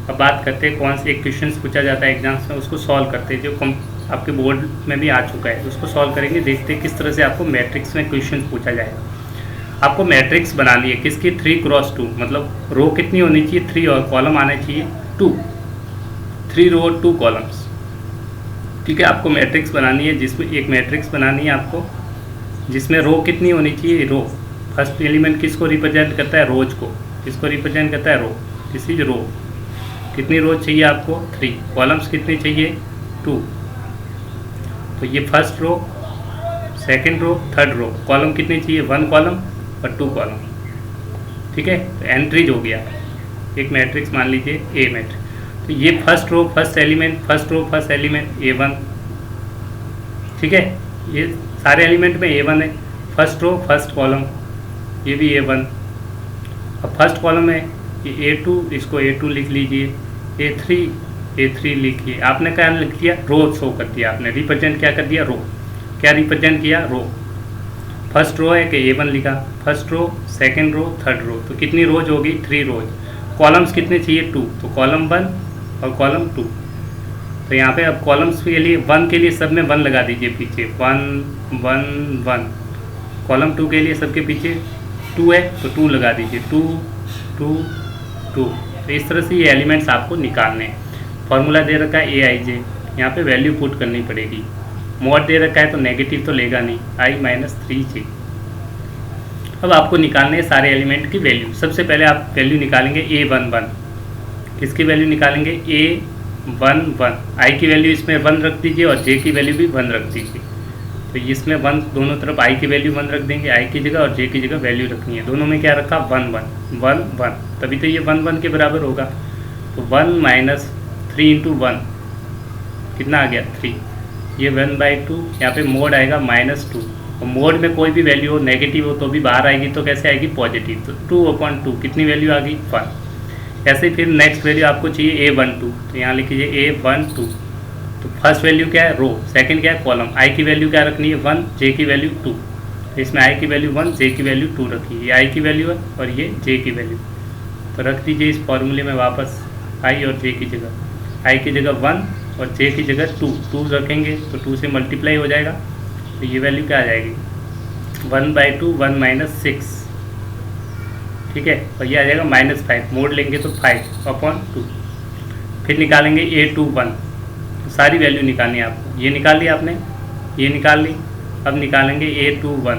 अब बात करते हैं कौन से एक क्वेश्चन पूछा जाता है एग्जाम्स में, उसको सॉल्व करते हैं, जो आपके बोर्ड में भी आ चुका है, उसको सॉल्व करेंगे, देखते हैं किस तरह से आपको मैट्रिक्स में क्वेश्चन पूछा जाएगा। आपको मैट्रिक्स बनानी है किसकी, 3 क्रॉस 2, मतलब रो कितनी होनी चाहिए, 3 और कॉलम आने चाहिए 2, 3 रो 2 कॉलम्स। ठीक है, आपको मैट्रिक्स बनानी है, जिसमें एक मैट्रिक्स बनानी है आपको, जिसमें रो कितनी होनी चाहिए, रो, फर्स्ट एलिमेंट किसको रिप्रेजेंट करता है, रोज को, किसको रिप्रेजेंट करता है, रो, दिस इज रो। कितनी रोज चाहिए आपको, 3, कॉलम्स कितनी चाहिए, 2। तो ये first row, second row, third row, column कितनी चाहिए, 1 कॉलम और 2 कॉलम। ठीक है, तो एंट्रीज हो गया, एक मैट्रिक्स मान लीजिए ए मैट्रिक्स। तो ये first row, first element, first row, first element A1। ठीक है, ये सारे एलिमेंट में A1 है, फर्स्ट रो, फर्स्ट कॉलम, ये भी A1। अब फर्स्ट कॉलम है ये A2, इसको A2 लिख लीजिए, A3 लिखिए। आपने क्या लिख दिया, रो शो कर दिया, आपने रिप्रेजेंट क्या कर दिया, रो, क्या रिप्रेजेंट किया, रो। फर्स्ट रो है कि A1 लिखा, first row, second row, third row, तो कितनी रोज होगी, 3 रोज। कॉलम्स कितने चाहिए, 2, तो कॉलम 1 और कॉलम 2। तो यहाँ पे अब कॉलम्स के लिए 1 के लिए सब में 1 लगा दीजिए पीछे, 1 1 1। कॉलम 2 के लिए सबके पीछे 2 है तो 2 लगा दीजिए, 2 2 2। तो इस तरह से ये एलिमेंट्स आपको निकालने हैं। फॉर्मूला दे रखा है AIJ, यहाँ पे वैल्यू पुट करनी पड़ेगी। मॉड दे रखा है तो नेगेटिव तो लेगा नहीं, I-3j। अब आपको निकालने हैं सारे एलिमेंट की वैल्यू। सबसे पहले आप वैल्यू निकालेंगे A11, किसकी वैल्यू निकालेंगे, A11। I की वैल्यू इसमें 1 रख दीजिए और J की वैल्यू भी 1 रख दीजिए। तो इसमें 1 दोनों तरफ I की वैल्यू 1 रख देंगे, I की जगह और J की जगह वैल्यू रखनी है। दोनों में क्या रखा, 1 1 1 1, तभी तो ये 1 1 के बराबर होगा। तो 1 - 3 × 1 कितना आ गया, 3। ये 1/2, यहाँ पे मोड आएगा -2। और मोड में कोई भी वैल्यू हो, नेगेटिव हो तो भी बाहर आएगी, तो कैसे आएगी, पॉजिटिव। तो 2/2 कितनी वैल्यू आ गई, 1। ऐसे फिर नेक्स्ट वैल्यू आपको चाहिए A12, तो यहाँ लिख लीजिए A12। तो फर्स्ट वैल्यू क्या है रो, सेकंड क्या है कॉलम। आई की वैल्यू क्या रखनी है 1, जे की वैल्यू 2। तो इसमें आई की वैल्यू 1, जे की वैल्यू 2 रखी, ये आई की वैल्यू है और ये जे की वैल्यू। तो रख दीजिए इस फॉर्मूले में वापस आई और जे की जगह, आई की जगह 1 और जे की जगह 2 रखेंगे तो 2 से मल्टीप्लाई हो जाएगा। तो ये वैल्यू क्या आ जाएगी 1/2 1 - 6, ठीक है। और ये आ जाएगा -5, मोड़ लेंगे तो 5/2। फिर निकालेंगे A21, तो सारी वैल्यू निकालनी है आपको। ये निकाल लिया आपने, ये निकाल ली। अब निकालेंगे A21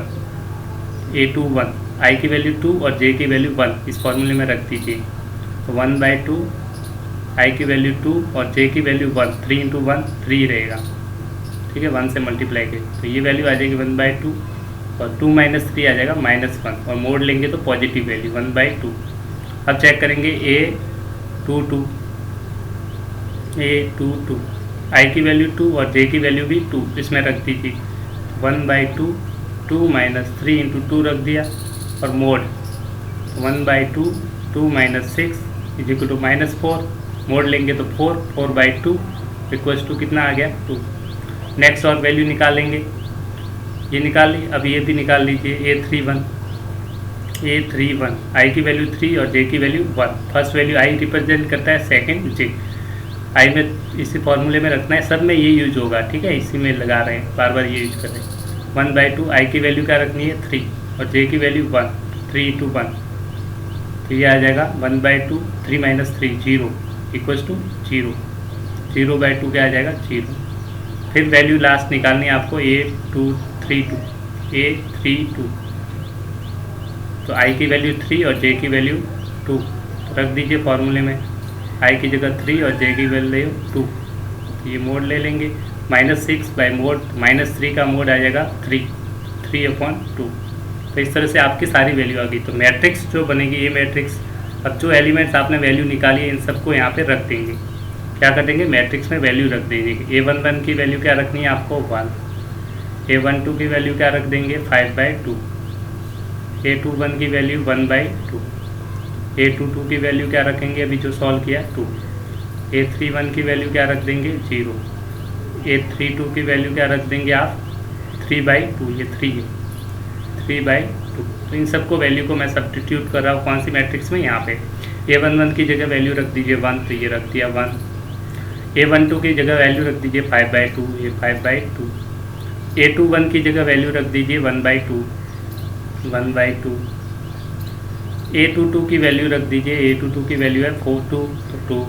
आई की वैल्यू 2 और जे की वैल्यू 1 इस फॉर्मूले में रख दीजिए। तो 1/2 आई की वैल्यू 2 और जे की वैल्यू 1, 3 × 1 3 रहेगा, ठीक है। 1 से मल्टीप्लाई करें तो ये वैल्यू आ जाएगी 1/2 और 2 - 3 आ जाएगा -1 और मोड़ लेंगे तो पॉजिटिव वैल्यू 1/2। अब चेक करेंगे A22 आई की वैल्यू 2 और जे की वैल्यू भी 2 इसमें रख दीजिए। 1/2 2 - 3 × 2 रख दिया और मोड 1/2 2 - 6 = -4, मोड़ लेंगे तो 4/2 = कितना आ गया 2। नेक्स्ट और वैल्यू निकालेंगे, ये निकाल ली। अब ये भी निकाल लीजिए A31 आई की वैल्यू 3 और जे की value 1। First value I represent करता है, सेकंड जे। आई में इसी फॉर्मूले में रखना है, सब में ये यूज होगा, ठीक है। इसी में लगा रहे हैं, बार बार ये यूज कर रहे हैं। 1/2 आई की वैल्यू क्या रखनी है 3 और जे की वैल्यू 1, 3 × 1 तो ये आ जाएगा 1/2 3 - 3 0 = 0, 0/2 क्या आ जाएगा 0। फिर वैल्यू लास्ट निकालनी है आपको A32 तो आई की वैल्यू 3 और जे की वैल्यू 2 तो रख दीजिए फॉर्मूले में। आई की जगह 3 और जे की वैल्यू 2, तो ये मोड ले लेंगे। -6/मोड -3 का मोड आ जाएगा 3/2। तो इस तरह से आपकी सारी वैल्यू आ गई। तो मैट्रिक्स जो बनेगी ये मैट्रिक्स, अब जो एलिमेंट्स आपने वैल्यू निकाली है इन सबको यहाँ पे रख देंगे। क्या कर देंगे मैट्रिक्स में वैल्यू रख देंगे। A11 की वैल्यू क्या रखनी है आपको 1, A12 की वैल्यू क्या रख देंगे 5/2, A21 की वैल्यू 1/2, A22 की वैल्यू क्या रखेंगे अभी जो सॉल्व किया 2, A31 की वैल्यू क्या रख देंगे 0, A32 की वैल्यू क्या रख देंगे आप 3/2, ये 3 है 3/2। तो इन सबको वैल्यू को मैं सब्स्टिट्यूट कर रहा हूँ कौन सी मैट्रिक्स में यहाँ पे। A11 की जगह वैल्यू रख दीजिए 1, तो ये रख दिया 1। A12 की जगह वैल्यू रख दीजिए 5/2, ये 5/2। A21 की जगह वैल्यू रख दीजिए 1/2, 1/2। A22 की वैल्यू रख दीजिए, A22 की वैल्यू है 4 2 तो 2।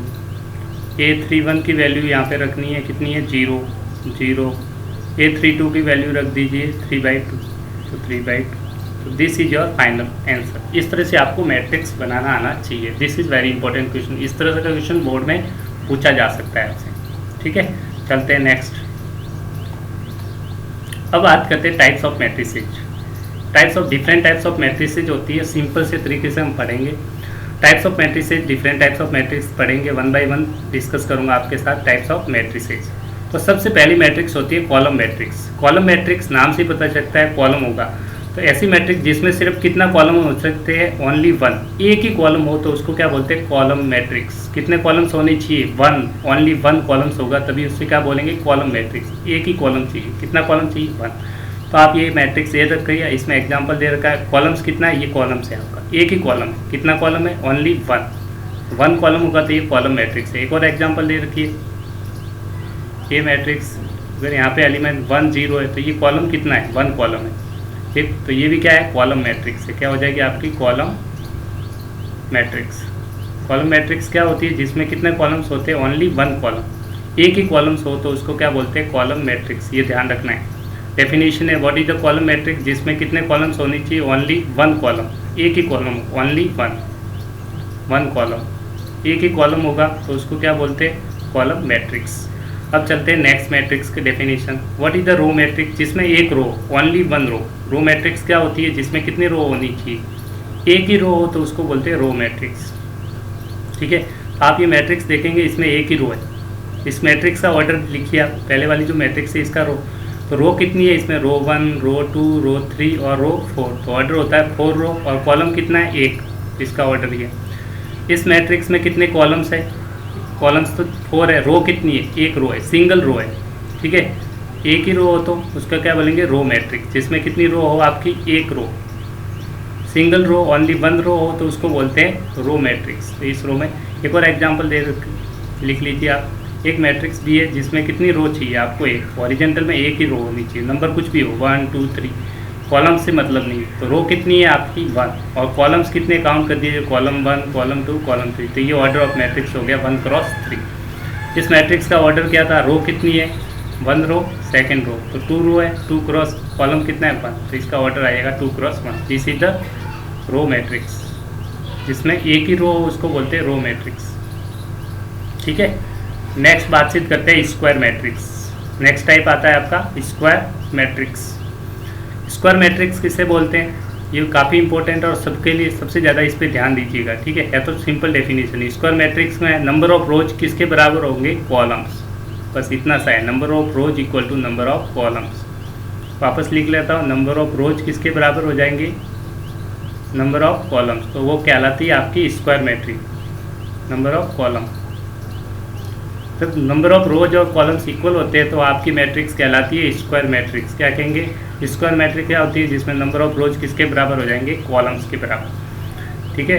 A31 की वैल्यू यहाँ पे रखनी है कितनी है 0 0। A32 की वैल्यू रख दीजिए 3/2 तो 3/2। तो this is your final answer. इस तरह से आपको मैट्रिक्स बनाना आना चाहिए। This is very important question. इस तरह का क्वेश्चन बोर्ड में पूछा जा सकता है आपसे, ठीक है। चलते हैं नेक्स्ट। अब बात करते हैं types of matrices. Different types of matrices होती है, सिंपल से तरीके से हम पढ़ेंगे types of matrices. Different types of matrix पढ़ेंगे, 1 बाय 1 डिस्कस करूंगा आपके साथ टाइप्स ऑफ मैट्रिसेज। तो सबसे पहली मैट्रिक्स होती है कॉलम मैट्रिक्स। कॉलम मैट्रिक्स नाम से पता चलता है कॉलम होगा। तो ऐसी मैट्रिक्स जिसमें सिर्फ कितना कॉलम हो सकते हैं ओनली 1, एक ही कॉलम हो तो उसको क्या बोलते हैं कॉलम मैट्रिक्स। कितने कॉलम्स होने चाहिए 1, ओनली 1 कॉलम्स होगा तभी उससे क्या बोलेंगे कॉलम मैट्रिक्स। एक ही कॉलम चाहिए, कितना कॉलम चाहिए 1। तो आप ये मैट्रिक्स ये रखिए, इसमें एग्जांपल दे रखा है कॉलम्स कितना है, ये कॉलम्स है आपका, एक ही कॉलम है। कितना कॉलम है ओनली 1 कॉलम होगा तो ये कॉलम मैट्रिक्स है। एक और एग्जांपल दे रखिए, ये मैट्रिक्स अगर यहाँ पे एलिमेंट 1 0 है तो ये कॉलम कितना है 1 कॉलम है, ठीक। तो ये भी क्या है कॉलम मैट्रिक्स है। क्या हो जाएगी आपकी कॉलम मैट्रिक्स। कॉलम मैट्रिक्स क्या होती है जिसमें कितने कॉलम्स होते हैं ओनली 1 कॉलम, एक ही कॉलम्स हो तो उसको क्या बोलते हैं कॉलम मैट्रिक्स। ये ध्यान रखना है। डेफिनेशन है what is the column matrix, जिसमें कितने कॉलम्स होनी चाहिए ओनली 1 कॉलम, एक ही कॉलम ओनली 1 कॉलम, एक ही कॉलम होगा तो उसको क्या बोलते हैं कॉलम मैट्रिक्स। अब चलते हैं नेक्स्ट मैट्रिक्स के definition. What is the row matrix, जिसमें एक रो ओनली 1 रो। रो मैट्रिक्स क्या होती है जिसमें कितनी रो होनी चाहिए, एक ही रो हो तो उसको बोलते हैं रो मैट्रिक्स, ठीक है। आप ये मैट्रिक्स देखेंगे इसमें एक ही रो है। इस मैट्रिक्स का ऑर्डर लिखिए आप, पहले वाली जो मैट्रिक्स है इसका रो, तो रो कितनी है इसमें रो 1 रो 2 रो 3 और रो 4। तो ऑर्डर होता है 4 रो और कॉलम कितना है 1, इसका ऑर्डर ये। इस मैट्रिक्स में कितने कॉलम्स है, कॉलम्स तो 4 है, रो कितनी है एक रो है, सिंगल रो है। ठीक है। एक ही रो हो तो उसका क्या बोलेंगे, रो मैट्रिक्स। जिसमें कितनी रो हो आपकी, एक रो, single row, only one row हो तो उसको बोलते हैं रो मैट्रिक्स। तो इस रो में एक और एग्जांपल लिख लीजिए आप। एक मैट्रिक्स भी है जिसमें कितनी रो चाहिए आपको, एक, हॉरिजॉन्टल में एक ही रो होनी चाहिए, नंबर कुछ भी हो, 1 2 3, कॉलम से मतलब नहीं। तो रो कितनी है आपकी, 1, और कॉलम्स कितने काउंट कर दीजिए, कॉलम 1, कॉलम 2, कॉलम 3। तो ये ऑर्डर ऑफ मैट्रिक्स हो गया 1 क्रॉस 3। इस मैट्रिक्स का ऑर्डर क्या था, रो कितनी है, 1 रो, सेकेंड रो, तो 2 रो है, 2 क्रॉस कॉलम कितना है, 1, तो इसका ऑर्डर आएगा 2 cross 1। This is the row matrix. जिसमें एक ही रो हो उसको बोलते हैं रो मैट्रिक्स, ठीक है। नेक्स्ट बातचीत करते हैं स्क्वायर मैट्रिक्स। नेक्स्ट टाइप आता है आपका स्क्वायर मैट्रिक्स। स्क्वायर मैट्रिक्स किसे बोलते हैं, ये काफ़ी इंपॉर्टेंट और सबके लिए सबसे ज़्यादा इस पे ध्यान दीजिएगा, ठीक है। तो सिंपल डेफिनेशन, स्क्वायर मैट्रिक्स में नंबर ऑफ रोज किसके बराबर होंगे, कॉलम्स, बस इतना सा है। Number of rows equal to number of columns. वापस लिख लेता हूँ, नंबर ऑफ रोज किसके बराबर हो जाएंगे, नंबर ऑफ कॉलम्स, तो वो कहलाती है आपकी square matrix, number of column. जब नंबर ऑफ रोज और कॉलम्स इक्वल होते हैं तो आपकी मैट्रिक्स कहलाती है स्क्वायर मैट्रिक्स। क्या कहेंगे, स्क्वायर मैट्रिक्स क्या होती है, जिसमें नंबर ऑफ रोज किसके बराबर हो जाएंगे, कॉलम्स के बराबर, ठीक है।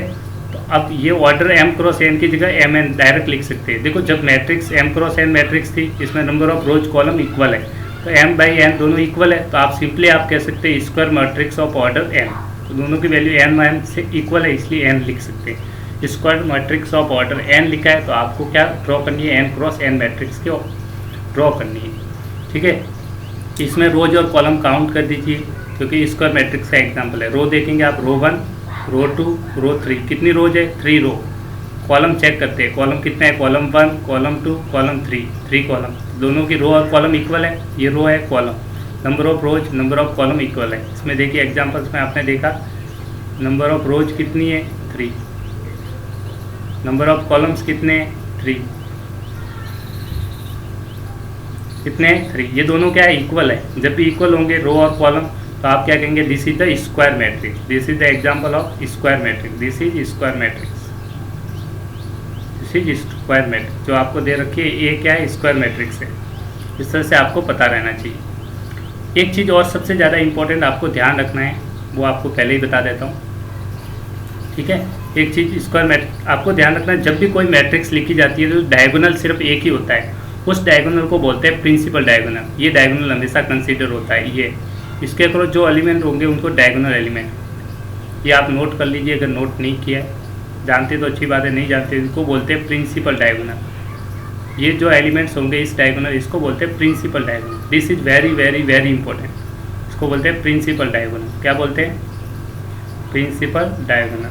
तो अब ये ऑर्डर m क्रॉस n की जगह mn डायरेक्ट लिख सकते हैं। देखो जब matrix m cross n matrix थी, इसमें number of rose column equal है, तो m बाई n दोनों इक्वल है, तो आप सिंपली आप कह सकते हैं square matrix of order n। तो दोनों की वैल्यू n से इक्वल है, इसलिए n लिख सकते हैं। Square matrix of order n लिखा है, तो आपको क्या ड्रॉ करनी है, n क्रॉस n मैट्रिक्स की ड्रॉ करनी है, ठीक है। इसमें रोज और कॉलम काउंट कर दीजिए, क्योंकि स्क्वायर मैट्रिक्स का एग्जांपल है। रो देखेंगे आप, रो 1, रो 2, रो 3, कितनी रोज है, 3 रो। कॉलम चेक करते हैं, कॉलम कितना है, कॉलम 1, कॉलम 2, कॉलम 3 कॉलम, दोनों की रो और कॉलम इक्वल है, ये रो है column, number of rose number of column equal है। इसमें देखिए एग्जांपल्स में आपने देखा नंबर ऑफ रोज कितनी है, 3, नंबर ऑफ कॉलम्स कितने हैं, 3, कितने हैं, 3। ये दोनों क्या है, इक्वल है। जब भी इक्वल होंगे रो और कॉलम, तो आप क्या कहेंगे, this is the square matrix, this is the example of square matrix, this is square matrix, this is square matrix. जो आपको दे रखी है ये क्या है, स्क्वायर मैट्रिक्स है। इस तरह से आपको पता रहना चाहिए। एक चीज़ और सबसे ज़्यादा इंपॉर्टेंट आपको ध्यान रखना है, वो आपको पहले ही बता देता हूँ, ठीक है। एक चीज़ स्क्वायर मैट्रिक्स आपको ध्यान रखना है, जब भी कोई मैट्रिक्स लिखी जाती है तो डायगोनल सिर्फ एक ही होता है, उस डायगोनल को बोलते हैं प्रिंसिपल डायगोनल। ये डायगोनल हमेशा कंसीडर होता है, ये इसके अक्रॉस जो एलिमेंट होंगे उनको डायगोनल एलिमेंट, ये आप नोट कर लीजिए। अगर नोट नहीं किया है, जानते तो अच्छी बात है, नहीं जानते इनको बोलते हैं प्रिंसिपल डायगोनल। ये जो एलिमेंट्स होंगे इस डायगोनल, इसको बोलते हैं principal diagonal. This is very very very important, इसको बोलते हैं प्रिंसिपल डायगोनल। क्या बोलते हैं, प्रिंसिपल डायगोनल।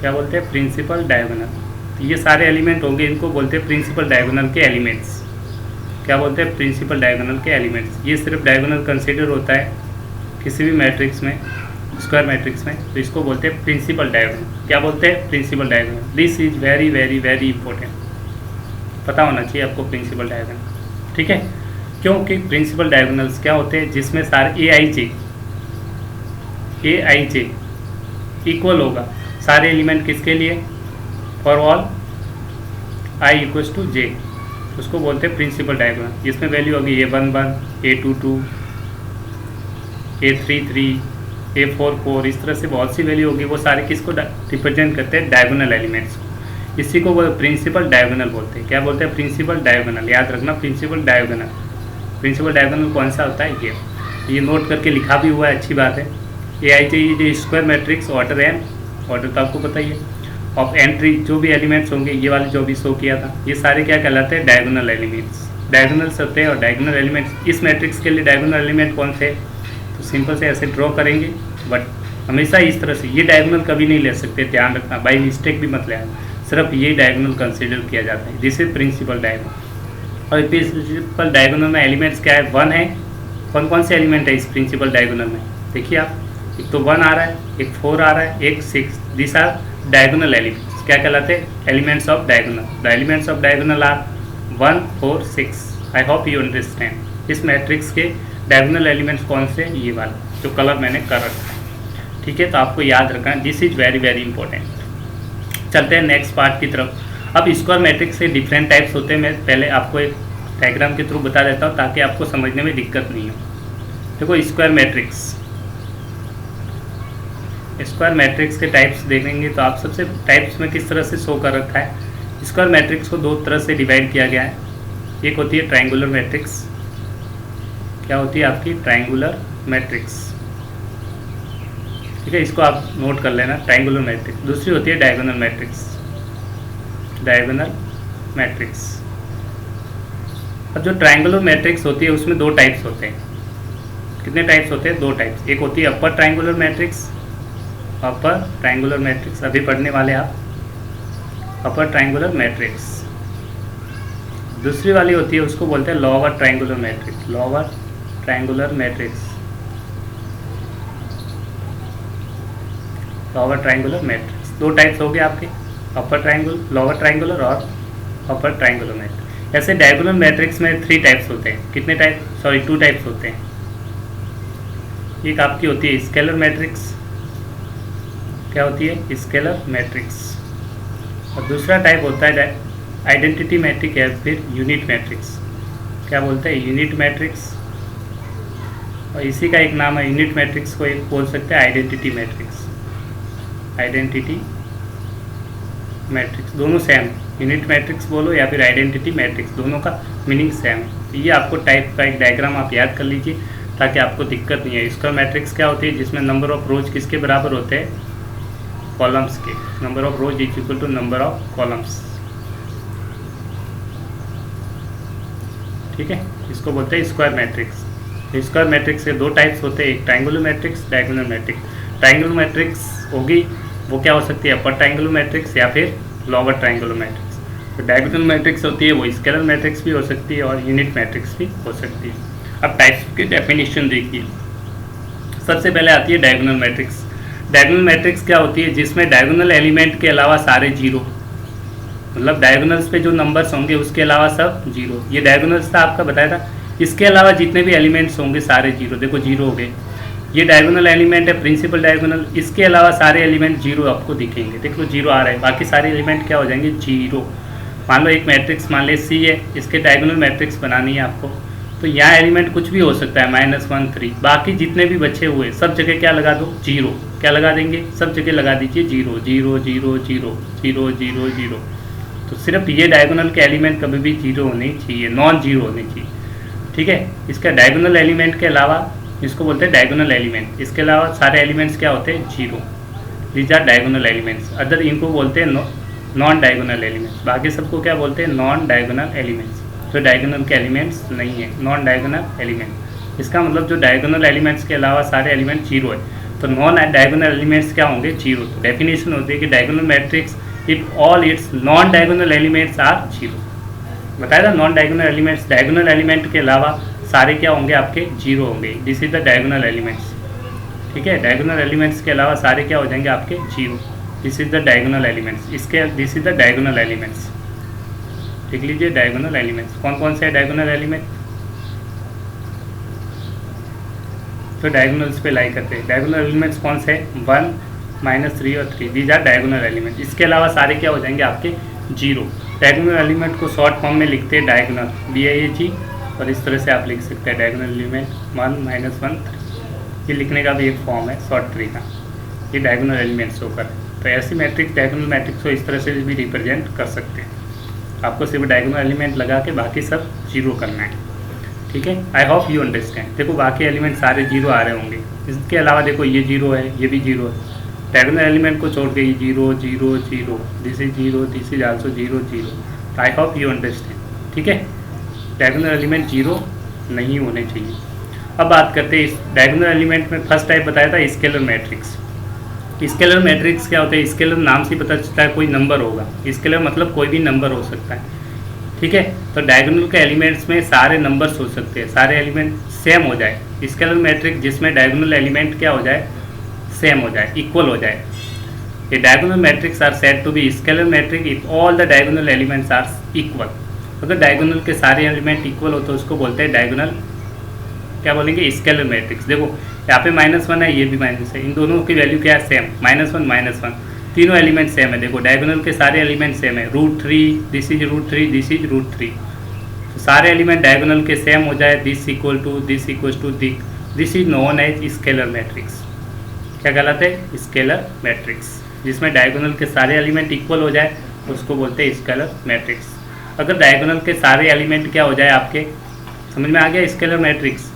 क्या बोलते हैं, प्रिंसिपल डायगोनल। तो ये सारे एलिमेंट होंगे, इनको बोलते हैं प्रिंसिपल डायगोनल के एलिमेंट्स। क्या बोलते हैं, प्रिंसिपल डायगोनल के एलिमेंट्स। ये सिर्फ डायगोनल कंसीडर होता है किसी भी मैट्रिक्स में, स्क्वायर मैट्रिक्स में, तो इसको बोलते हैं प्रिंसिपल डायगोनल। क्या बोलते हैं, principal diagonal. This is very very very important, पता होना चाहिए आपको प्रिंसिपल डायगोनल, ठीक है। क्योंकि प्रिंसिपल डायगोनल्स क्या होते हैं, जिसमें सारे ए आई जे इक्वल होगा। सारे एलिमेंट किसके लिए, for all i equals to j, उसको बोलते हैं प्रिंसिपल डायगोनल। जिसमें वैल्यू होगी A11, A22, A33, A44, इस तरह से बहुत सी वैल्यू होगी। वो सारे किसको रिप्रेजेंट करते हैं, डायगोनल एलिमेंट्स को। इसी को वो प्रिंसिपल डायगोनल बोलते हैं। क्या बोलते हैं, प्रिंसिपल डायगोनल। याद रखना, प्रिंसिपल डायगोनल। प्रिंसिपल डायगोनल कौन सा होता है, ये नोट करके लिखा भी हुआ है, अच्छी बात है। ये आई चाहिए जो square matrix order n, order तो आपको पता ही है, ऑफ एंट्री जो भी एलिमेंट्स होंगे, ये वाले जो भी शो किया था, ये सारे क्या कहलाते हैं, डायगोनल एलिमेंट्स। डायगोनल्स होते हैं और डायगोनल एलिमेंट्स। इस मैट्रिक्स के लिए डायगोनल एलिमेंट कौन से, तो सिंपल से ऐसे ड्रॉ करेंगे, बट हमेशा इस तरह से। ये डायगोनल कभी नहीं ले सकते, ध्यान रखना, बाई मिस्टेक भी मत ले आना, सिर्फ ये डायगोनल कंसिडर किया जाता है। This is principal diagonal. और प्रिंसिपल डायगोनल में एलिमेंट्स क्या है, 1 है। कौन कौन से एलिमेंट है इस प्रिंसिपल डायगोनल में, देखिए आप, एक तो 1 आ रहा है, एक 4 आ रहा है, एक 6। This are diagonal elements. क्या कहलाते हैं, elements of diagonal. The elements of diagonal are 1, 4, 6। I hope you understand. इस मैट्रिक्स के डायगोनल एलिमेंट्स कौन से, ये वाले जो कलर मैंने कर रखा है, ठीक है। तो आपको याद रखना, this is very very important. चलते हैं नेक्स्ट पार्ट की तरफ। अब स्क्वायर मैट्रिक्स के डिफरेंट टाइप्स होते हैं, मैं पहले आपको एक डायग्राम के थ्रू बता देता हूँ ताकि आपको समझने में दिक्कत नहीं हो। देखो स्क्वायर मैट्रिक्स के टाइप्स देखेंगे तो आप सबसे टाइप्स में किस तरह से शो कर रखा है। स्क्वायर मैट्रिक्स को दो तरह से डिवाइड किया गया है। एक होती है ट्रायंगुलर मैट्रिक्स। क्या होती है आपकी? Triangular matrix. ठीक है, इसको आप नोट कर लेना, ट्रायंगुलर मैट्रिक्स। दूसरी होती है डायगोनल मैट्रिक्स। अब जो ट्रायंगुलर मैट्रिक्स होती है उसमें दो टाइप्स होते हैं। कितने टाइप्स होते हैं? दो टाइप्स। एक होती है अपर ट्रायंगुलर मैट्रिक्स, अभी पढ़ने वाले आप अपर ट्रायंगुलर मैट्रिक्स। दूसरी वाली होती है उसको बोलते हैं लोअर ट्रायंगुलर मैट्रिक्स। दो टाइप्स हो गए आपके, लोअर ट्रायंगुलर और अपर ट्रायंगुलर मैट्रिक्स। ऐसे डायगोनल मैट्रिक्स में थ्री टाइप्स होते हैं। कितने टाइप? टू टाइप्स होते हैं। एक आपकी होती है स्केलर मैट्रिक्स। क्या होती है? Scalar matrix. और दूसरा टाइप होता है आइडेंटिटी मैट्रिक्स या फिर यूनिट मैट्रिक्स। क्या बोलते हैं? Unit matrix. और इसी का एक नाम है, यूनिट मैट्रिक्स को एक बोल सकते हैं आइडेंटिटी मैट्रिक्स। दोनों सेम, यूनिट मैट्रिक्स बोलो या फिर आइडेंटिटी मैट्रिक्स, दोनों का मीनिंग सेम है। ये आपको टाइप का एक डायग्राम आप याद कर लीजिए ताकि आपको दिक्कत नहीं है। स्क्वायर मैट्रिक्स क्या होती है? जिसमें नंबर ऑफ रोज किसके बराबर होते हैं? कॉलम्स के। Number of rows is equal to number of columns. ठीक है, इसको बोलते हैं स्क्वायर मैट्रिक्स। स्क्वायर मैट्रिक्स के दो टाइप्स होते हैं, एक triangular matrix, diagonal matrix. Triangular matrix होगी वो क्या हो सकती है? अपर ट्रायंगुलर मैट्रिक्स या फिर लोअर ट्रायंगुलर मैट्रिक्स। तो डायगोनल मैट्रिक्स होती है वो स्केलर मैट्रिक्स भी हो सकती है और यूनिट मैट्रिक्स भी हो सकती है। अब टाइप्स की डेफिनेशन देखिए। सबसे पहले आती है डायगोनल मैट्रिक्स। डायगोनल मैट्रिक्स क्या होती है? जिसमें डायगोनल एलिमेंट के अलावा सारे जीरो, मतलब डायगोनल्स पे जो नंबर्स होंगे उसके अलावा सब जीरो। ये डायगोनल्स था आपका बताया था, इसके अलावा जितने भी एलिमेंट्स होंगे सारे जीरो। देखो जीरो हो गए, ये डायगोनल एलिमेंट है, प्रिंसिपल डायगोनल। इसके अलावा सारे एलिमेंट जीरो आपको दिखेंगे। देख लो जीरो आ रहा है, बाकी सारे एलिमेंट क्या हो जाएंगे? जीरो। मान लो एक मैट्रिक्स मान ले सी है, इसके डायगोनल मैट्रिक्स बनानी है आपको, तो यहाँ एलिमेंट कुछ भी हो सकता है, -1 3। बाकी जितने भी बचे हुए सब जगह क्या लगा दो? जीरो। क्या लगा देंगे? सब जगह लगा दीजिए जीरो, 0 0 0 0 0 0। तो सिर्फ ये डायगोनल के एलिमेंट कभी भी जीरो होने चाहिए, नॉन जीरो होने चाहिए। ठीक है, इसका डायगोनल एलिमेंट के अलावा, इसको बोलते हैं डायगोनल एलिमेंट, इसके अलावा सारे एलिमेंट्स क्या होते हैं? Zero. These are diagonal elements. Other इनको बोलते हैं नॉन डायगोनल एलिमेंट्स। बाकी सबको क्या बोलते हैं? Non diagonal elements. जो डायगोनल के एलिमेंट्स नहीं है, नॉन डायगोनल एलिमेंट। इसका मतलब जो डायगोनल एलिमेंट्स के अलावा सारे एलिमेंट जीरो है, तो नॉन डायगोनल एलिमेंट्स क्या होंगे? जीरो। तो डेफिनेशन होती है कि diagonal matrix if all its non diagonal elements are zero. बताया था non diagonal elements, diagonal element के अलावा सारे क्या होंगे? आपके जीरो होंगे। This is the diagonal elements. ठीक है, डायगोनल एलिमेंट्स के अलावा सारे क्या हो जाएंगे? आपके zero. This is the diagonal elements. इसके this is the diagonal elements. देख लीजिए डायगोनल एलिमेंट्स कौन कौन से है? डायगोनल एलिमेंट तो डायगोनल्स पे लाई करते हैं। डायगोनल एलिमेंट्स कौन से? 1 -3 और 3। These are diagonal element. इसके अलावा सारे क्या हो जाएंगे? आपके जीरो। डायगोनल एलिमेंट को शॉर्ट फॉर्म में लिखते हैं डायगोनल, DIAG। और इस तरह से आप लिख सकते हैं डायगोनल एलिमेंट 1 -1 3। ये लिखने का भी एक फॉर्म है शॉर्ट ट्री का, ये डायगोनल एलिमेंट्स होकर। तो ऐसी मैट्रिक्स डायगोनल मैट्रिक्स को इस तरह से भी रिप्रेजेंट कर सकते हैं। आपको सिर्फ डायगोनल एलिमेंट लगा के बाकी सब जीरो करना है। ठीक है, आई होप यू अंडरस्टैंड। देखो बाकी एलिमेंट सारे जीरो आ रहे होंगे, इसके अलावा देखो ये जीरो है, ये भी जीरो है। डायगोनल एलिमेंट को छोड़ के 0 0 0, this is 0, this is also 0 0। I hope you understand. ठीक है, डायगोनल एलिमेंट जीरो नहीं होने चाहिए। अब बात करते हैं इस डायगोनल एलिमेंट में फर्स्ट टाइप बताया था स्केलर मैट्रिक्स। स्केलर मैट्रिक्स क्या होता है? स्केलर नाम से पता चलता है कोई नंबर होगा। स्केलर मतलब कोई भी नंबर हो सकता है। ठीक है, तो डायगोनल के एलिमेंट्स में सारे नंबर्स हो सकते हैं, सारे एलिमेंट सेम हो जाए। स्केलर मैट्रिक्स जिसमें डायगोनल एलिमेंट क्या हो जाए? सेम हो जाए, इक्वल हो जाए। ये diagonal matrix are said to be scalar matrix if all the diagonal elements are equal. अगर डायगोनल के सारे एलिमेंट इक्वल हो तो उसको बोलते हैं डायगोनल, क्या बोलेंगे? Scalar matrix. देखो यहाँ पे -1 है, ये भी माइनस है, इन दोनों की वैल्यू क्या है? सेम, -1 -1। तीनों एलिमेंट सेम है। देखो डायगोनल के सारे एलिमेंट सेम है, √3, दिस इज √3, दिस इज √3। तो सारे एलिमेंट डायगोनल के सेम हो जाए, this equal to this is known as scalar matrix. क्या कहलाता है? Scalar matrix. जिसमें डायगोनल के सारे एलिमेंट इक्वल हो जाए उसको बोलते हैं स्केलर मैट्रिक्स। अगर डायगोनल के सारे एलिमेंट क्या हो जाए आपके, समझ में आ गया स्केलर मैट्रिक्स।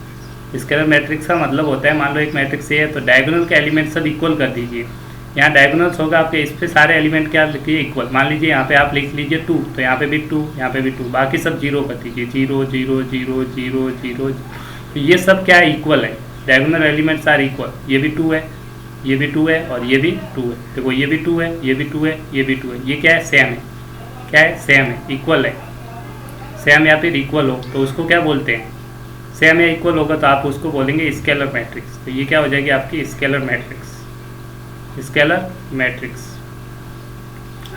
स्केलर मैट्रिक्स का मतलब होता है, मान लो एक मैट्रिक्स ये है तो डायगोनल के एलिमेंट सब इक्वल कर दीजिए। यहाँ डायगोनल्स होगा आपके, इस पे सारे एलिमेंट क्या लिखिए? इक्वल। मान लीजिए यहाँ पे आप लिख लीजिए 2, तो यहाँ पे भी 2, यहाँ पे भी 2, बाकी सब 0 कर दीजिए, 0 0 0 0 0। तो ये सब क्या है? इक्वल है। Diagonal elements are equal. ये भी 2 है, ये भी 2 है और ये भी 2 है। देखो ये भी 2 है, ये भी 2 है, ये भी 2 है। ये क्या है? सेम है। क्या है? सेम है, इक्वल है। सेम या फिर इक्वल हो तो उसको क्या बोलते हैं? सेम या इक्वल होगा तो आप उसको बोलेंगे स्केलर मैट्रिक्स। तो ये क्या हो जाएगी आपकी? Scalar matrix. Scalar matrix.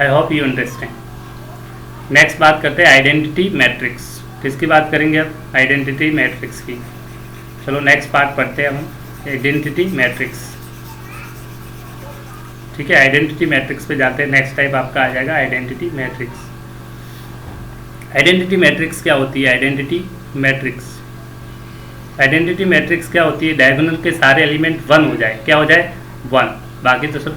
I hope you understand. Next बात करते हैं आइडेंटिटी मैट्रिक्स। किसकी बात करेंगे अब? आइडेंटिटी मैट्रिक्स की। चलो नेक्स्ट पार्ट पढ़ते हैं हम, आइडेंटिटी मैट्रिक्स। ठीक है, आइडेंटिटी मैट्रिक्स पे जाते हैं। नेक्स्ट टाइप आपका आ जाएगा आइडेंटिटी मैट्रिक्स। आइडेंटिटी मैट्रिक्स क्या होती है? आइडेंटिटी मैट्रिक्स, आइडेंटिटी मैट्रिक्स क्या होती है? डायगोनल के सारे एलिमेंट 1 हो जाए। क्या हो जाए? 1। बाकी तो सब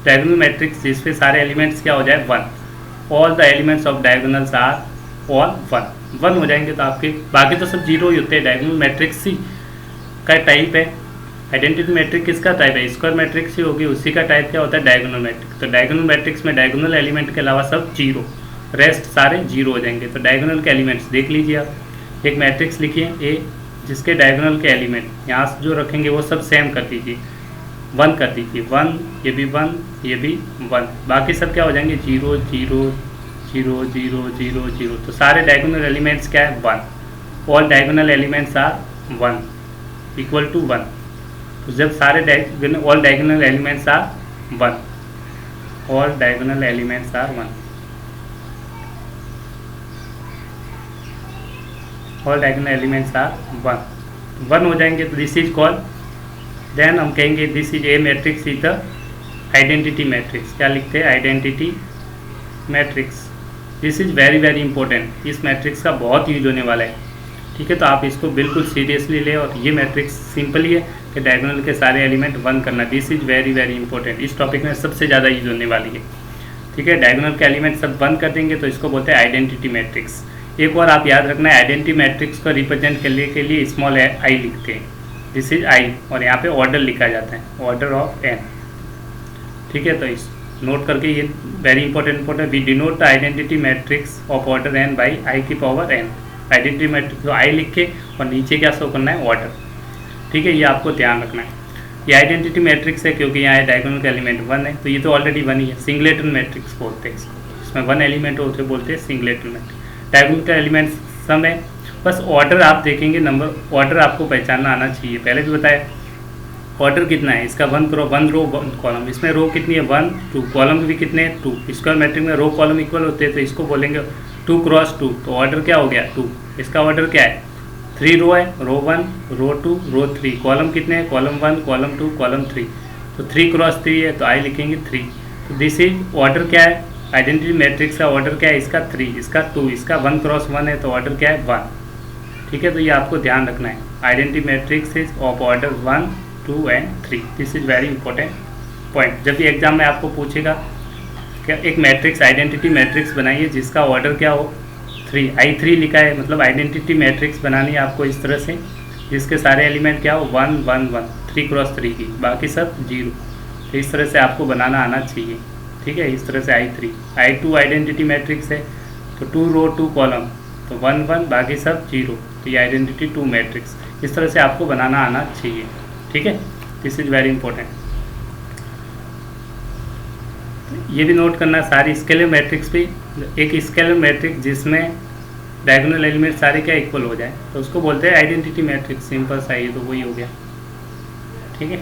डायगोनल मैट्रिक्स जिसपे सारे एलिमेंट्स क्या हो जाए? 1। All the elements of diagonals are all 1 हो जाएंगे तो आपके बाकी तो सब 0 ही होते हैं। डायगोनल मैट्रिक्स ही का टाइप है। आइडेंटिटी मैट्रिक्स किसका टाइप है? स्क्वायर मैट्रिक्स ही होगी, उसी का टाइप क्या होता है? Diagonal matrix. तो डायगोनल मैट्रिक्स में डायगोनल एलिमेंट के अलावा सब 0, रेस्ट सारे 0 हो जाएंगे। तो डायगोनल के एलिमेंट्स देख लीजिए आप। एक मैट्रिक्स लिखिए ए, जिसके डायगोनल के एलिमेंट यहाँ से जो रखेंगे वो सब सेम कर दीजिए, 1 कर दीजिए। 1, ये भी 1, ये भी 1, बाकी सब क्या हो जाएंगे? 0 0 0 0 0 0। तो सारे डायगोनल एलिमेंट्स क्या है? 1। All diagonal elements are 1 equal to 1। तो जब सारे all diagonal elements are 1, all diagonal elements are 1, all diagonal elements are 1 हो जाएंगे तो दिस इज कॉल्ड, देन हम कहेंगे this is a matrix is the identity matrix. क्या लिखते हैं? Identity matrix. This is very very important. इस matrix का बहुत यूज होने वाला है। ठीक है, तो आप इसको बिल्कुल सीरियसली ले। और ये मैट्रिक्स सिंपल ही है कि डायगोनल के सारे एलिमेंट 1 करना। This is very very important. इस टॉपिक में सबसे ज़्यादा यूज होने वाली है। ठीक है, डायगोनल के एलिमेंट सब 1 कर देंगे तो इसको बोलते हैं आइडेंटिटी मैट्रिक्स। एक और आप याद रखना है, आइडेंटिटी मैट्रिक्स को रिप्रेजेंट करने के लिए स्मॉल आई लिखते हैं। दिस इज आई, और यहाँ पे ऑर्डर लिखा जाता है, ऑर्डर ऑफ n। ठीक है, तो इस नोट करके ये very important. We denote the identity matrix of order n by I की पावर n। आइडेंटिटी मैट्रिक्स को आई लिख के और नीचे क्या शो करना है? ऑर्डर। ठीक है, ये आपको ध्यान रखना है। ये आइडेंटिटी मैट्रिक्स है क्योंकि यहाँ डायगोनल का एलिमेंट 1 है, तो ये तो ऑलरेडी 1 ही है। सिंगलेटन मैट्रिक्स बोलते हैं इसको, इसमें 1 एलिमेंट होते बोलते हैं सिंगलेटन मैट्रिक्स। डायगोनल का एलिमेंट सम है, बस ऑर्डर आप देखेंगे, नंबर ऑर्डर आपको पहचानना आना चाहिए। पहले भी बताया ऑर्डर कितना है इसका, 1 रो 1 कॉलम। इसमें रो कितनी है? 1 2। कॉलम भी कितने हैं? 2। स्क्वायर मैट्रिक्स में रो कॉलम इक्वल होते हैं तो इसको बोलेंगे 2 क्रॉस 2। तो ऑर्डर क्या हो गया? 2। इसका ऑर्डर क्या है? 3 रो है, रो 1 रो 2 रो 3। कॉलम कितने हैं? Column 1 column 2 column 3। तो 3 क्रॉस 3 है तो आई लिखेंगे 3। तो दिस इज ऑर्डर क्या है? आइडेंटिटी मैट्रिक्स का ऑर्डर क्या है? इसका 3, इसका 2, इसका 1 क्रॉस 1 है तो ऑर्डर क्या है? 1। ठीक है, तो ये आपको ध्यान रखना है। Identity matrix is of order 1 2 and 3। This is very important point. जब भी एग्जाम में आपको पूछेगा क्या एक मैट्रिक्स आइडेंटिटी मैट्रिक्स बनाइए जिसका ऑर्डर क्या हो? 3, I3 लिखा है, मतलब आइडेंटिटी मैट्रिक्स बनानी है आपको इस तरह से जिसके सारे एलिमेंट क्या हो? 1 1 1, 3 क्रॉस 3 की, बाकी सब 0। तो इस तरह से आपको बनाना आना चाहिए। ठीक है, इस तरह से I3। I2 आइडेंटिटी मैट्रिक्स है तो 2 रो 2 कॉलम, तो 1 1 बाकी सब 0। तो ये आइडेंटिटी 2 मैट्रिक्स, इस तरह से आपको बनाना आना चाहिए। ठीक है, दिस इज वेरी इंपॉर्टेंट। ये भी नोट करना, सारी स्केलर मैट्रिक्स भी एक स्केलर मैट्रिक्स जिसमें डायगोनल एलिमेंट सारे क्या इक्वल हो जाए तो उसको बोलते हैं आइडेंटिटी मैट्रिक्स। सिंपल सा ये तो वही हो गया। ठीक है,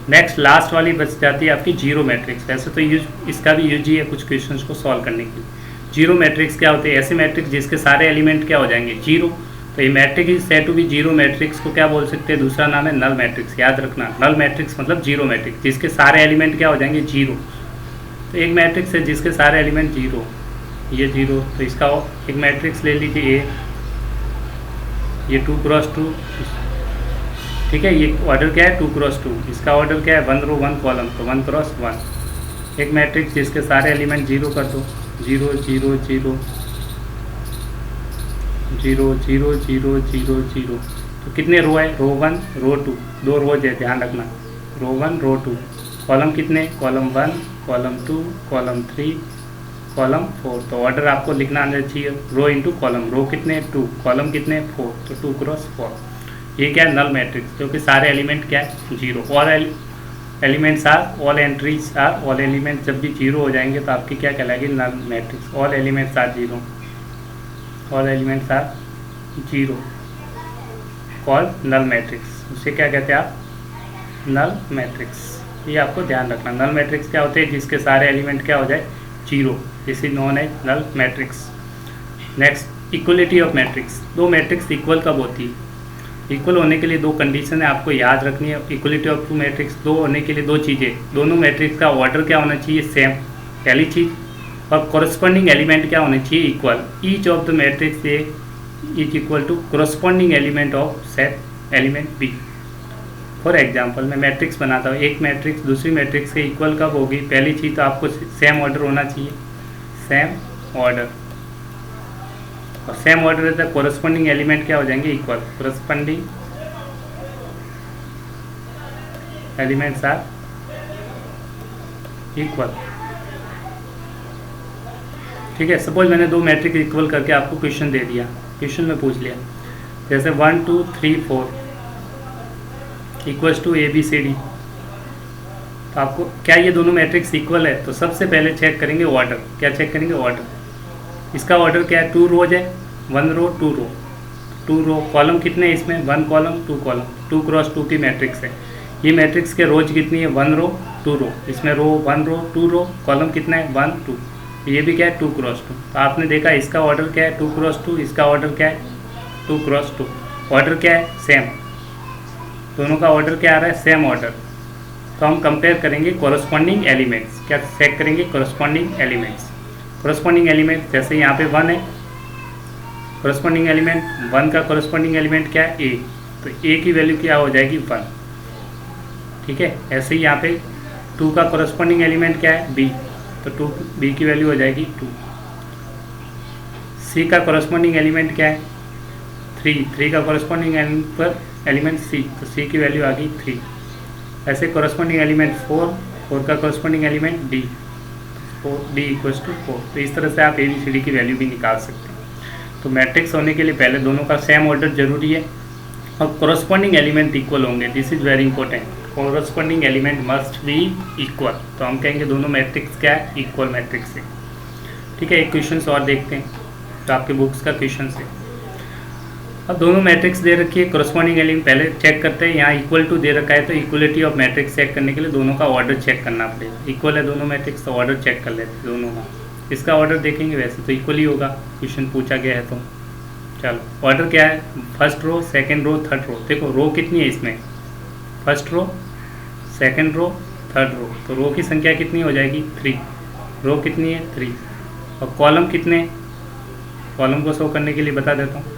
नेक्स्ट लास्ट वाली बच जाती है आपकी जीरो मैट्रिक्स। वैसे तो यूज इसका भी यूज ही है कुछ क्वेश्चंस को सॉल्व करने के लिए। जीरो मैट्रिक्स क्या होते हैं? ऐसे मैट्रिक्स जिसके सारे एलिमेंट क्या हो जाएंगे? 0। तो ये matrix is said to be zero matrix को क्या बोल सकते हैं? दूसरा नाम है नल मैट्रिक्स। याद रखना, नल मैट्रिक्स मतलब जीरो मैट्रिक्स जिसके सारे एलिमेंट क्या हो जाएंगे? 0। तो एक मैट्रिक्स है जिसके सारे एलिमेंट जीरो, ये जीरो, तो इसका एक मैट्रिक्स ले लीजिए ए, ये 2x2, ठीक है, ये ऑर्डर क्या है 2x2, इसका ऑर्डर क्या है 1 रो 1 कॉलम, तो 1x1। एक मैट्रिक्स जिसके सारे एलिमेंट जीरो कर दो, 0 0 0 0 0 0 0 0, तो कितने रो है, रो 1 रो 2, दो रोज है, ध्यान रखना, रो 1 रो 2, कॉलम कितने, कॉलम 1 कॉलम 2 कॉलम 3 कॉलम 4, तो ऑर्डर आपको लिखना आना चाहिए रो इंटू कॉलम, रो कितने 2, कॉलम कितने 4, तो 2x4। ये क्या है, नल मैट्रिक्स, क्योंकि सारे एलिमेंट क्या है जीरो, और elements are all entries are all element जब भी जीरो हो जाएंगे तो आपकी क्या कहलाएगी, null matrix. All elements are zero, all elements are zero, call null matrix, उसे क्या कहते हैं आप, नल मैट्रिक्स। ये आपको ध्यान रखना, नल मैट्रिक्स क्या होते हैं, जिसके सारे एलिमेंट क्या हो जाए zero, this is known as null matrix. Next, equality of matrix. दो मैट्रिक्स इक्वल कब होती है, इक्वल होने के लिए दो कंडीशन है आपको याद रखनी है। इक्वलिटी ऑफ टू मैट्रिक्स दो होने के लिए दो चीज़ें, दोनों मैट्रिक्स का ऑर्डर क्या होना चाहिए, सेम, पहली चीज़, और कॉरस्पॉन्डिंग एलिमेंट क्या होने चाहिए, equal. Each of the matrix A is equal to corresponding element of set element B. For example मैं मैट्रिक्स बनाता हूँ, एक मैट्रिक्स दूसरी मैट्रिक्स के इक्वल कब होगी, पहली चीज़ तो आपको सेम ऑर्डर होना चाहिए, सेम ऑर्डर, और सेम ऑर्डर रहता है, कोरस्पॉन्डिंग एलिमेंट क्या हो जाएंगे, equal, corresponding elements are equal. ठीक है, सपोज मैंने दो मैट्रिक्स इक्वल करके आपको क्वेश्चन दे दिया, क्वेश्चन में पूछ लिया जैसे 1 2 3 4 इक्वल्स टू ABCD, तो आपको क्या ये दोनों मैट्रिक्स इक्वल है, तो सबसे पहले चेक करेंगे ऑर्डर, क्या चेक करेंगे, ऑर्डर। इसका ऑर्डर क्या है, 2 रोज है, 1 रो 2 रो, 2 रो, कॉलम कितने हैं इसमें, 1 कॉलम 2 कॉलम, 2x2 की मैट्रिक्स है। ये मैट्रिक्स के रोज कितनी है, 1 रो 2 रो, इसमें रो 1 रो 2 रो, कॉलम कितना है 1 2, ये भी क्या है 2x2। तो आपने देखा इसका ऑर्डर क्या है 2x2, इसका ऑर्डर क्या है 2x2, ऑर्डर क्या है सेम, दोनों का ऑर्डर क्या आ रहा है, सेम ऑर्डर। तो हम कंपेयर करेंगे कॉरस्पॉन्डिंग एलिमेंट्स, क्या चेक करेंगे कॉरस्पॉन्डिंग एलिमेंट्स। कॉरस्पॉन्डिंग एलिमेंट जैसे यहाँ पे 1 है, कॉरस्पॉन्डिंग एलिमेंट 1 का कॉरस्पॉन्डिंग एलिमेंट क्या है, A, तो A की वैल्यू क्या हो जाएगी 1। ठीक है, ऐसे ही यहाँ पे 2 का कॉरस्पॉन्डिंग एलिमेंट क्या है, B, तो B की वैल्यू हो जाएगी 2। C का कॉरस्पॉन्डिंग एलिमेंट क्या है, 3 का कॉरस्पॉन्डिंग एलिमेंट C, तो C की वैल्यू आ गई 3। ऐसे कॉरस्पॉन्डिंग एलिमेंट 4 का corresponding element D, D equals to 4। तो इस तरह से आप ABCD की वैल्यू भी निकाल सकते हैं। तो मैट्रिक्स होने के लिए पहले दोनों का सेम ऑर्डर जरूरी है, और कॉरस्पॉन्डिंग एलिमेंट इक्वल होंगे, this is very important, corresponding element must be equal. तो हम कहेंगे दोनों मैट्रिक्स क्या है, इक्वल मैट्रिक्स है। ठीक है, एक क्वेश्चन और देखते हैं, तो आपके बुक्स का क्वेश्चन है। अब दोनों मैट्रिक्स दे रखी है, कॉरस्पॉन्डिंग एलिमेंट पहले चेक करते हैं, यहाँ इक्वल टू दे रखा है, तो इक्वलिटी ऑफ मैट्रिक्स चेक करने के लिए दोनों का ऑर्डर चेक करना पड़ेगा। इक्वल है दोनों मैट्रिक्स, तो ऑर्डर चेक कर लेते हैं दोनों का। इसका ऑर्डर देखेंगे, वैसे तो इक्वल ही होगा, क्वेश्चन पूछा गया है तो। चलो ऑर्डर क्या है, first row second row third row. देखो रो कितनी है इसमें, first row second row third row, तो रो की संख्या कितनी हो जाएगी 3, रो कितनी है 3, और कॉलम कितने, कॉलम को शो करने के लिए बता देता हूँ।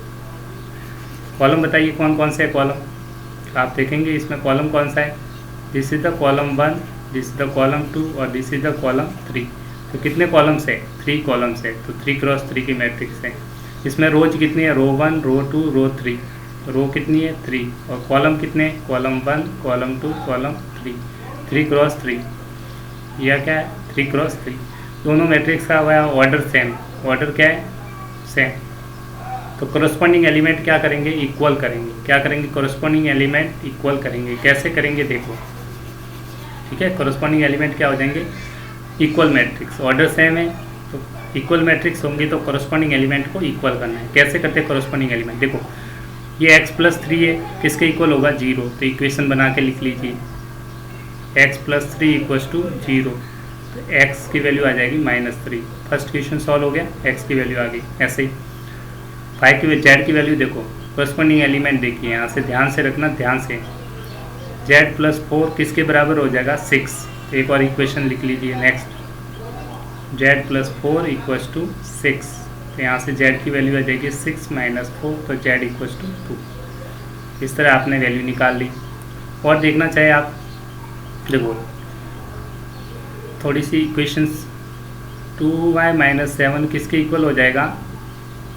कॉलम बताइए कौन कौन से है कॉलम, आप देखेंगे इसमें कॉलम कौन सा है, this is the column 1, this is the column 2 और दिस इज द कॉलम 3। तो कितने कॉलम्स है, 3 कॉलम्स है, तो 3x3 की मैट्रिक्स है। इसमें रोज कितनी है, रो 1 रो 2 रो 3, रो कितनी है 3, और कॉलम कितने, कॉलम 1 कॉलम 2 कॉलम 3, 3x3, यह क्या है 3x3। दोनों मैट्रिक्स का हुआ ऑर्डर सेम, ऑर्डर क्या है सेम, तो कॉरस्पॉन्डिंग एलिमेंट क्या करेंगे, इक्वल करेंगे। क्या करेंगे, कॉरस्पॉन्डिंग एलिमेंट इक्वल करेंगे। कैसे करेंगे देखो, ठीक है, कॉरस्पॉन्डिंग एलिमेंट क्या हो जाएंगे, इक्वल मैट्रिक्स, ऑर्डर सेम है तो इक्वल मैट्रिक्स होंगी, तो कॉरस्पॉन्डिंग एलिमेंट को इक्वल करना है। कैसे करते हैं कॉरस्पॉन्डिंग एलिमेंट, देखो ये x+3 है, किसके इक्वल होगा 0, तो इक्वेशन बना के लिख लीजिए x+3 इक्वल्स टू 0, तो x की वैल्यू आ जाएगी -3। फर्स्ट क्वेश्चन सॉल्व हो गया, x की वैल्यू आ गई। ऐसे ही 5 की z की वैल्यू देखो, कॉरस्पॉन्डिंग एलिमेंट देखिए, यहाँ से ध्यान से रखना, ध्यान से, z + 4 किसके बराबर हो जाएगा 6। एक और इक्वेशन लिख लीजिए। Next Z plus 4 equals to 6। तो यहाँ से जेड की वैल्यू आ जाएगी 6 माइनस 4, तो जेड इक्वस टू 2। इस तरह आपने वैल्यू निकाल ली। और देखना चाहे आप, देखो थोड़ी सी इक्वेशंस, 2y माइनस 7 किसके इक्वल हो जाएगा,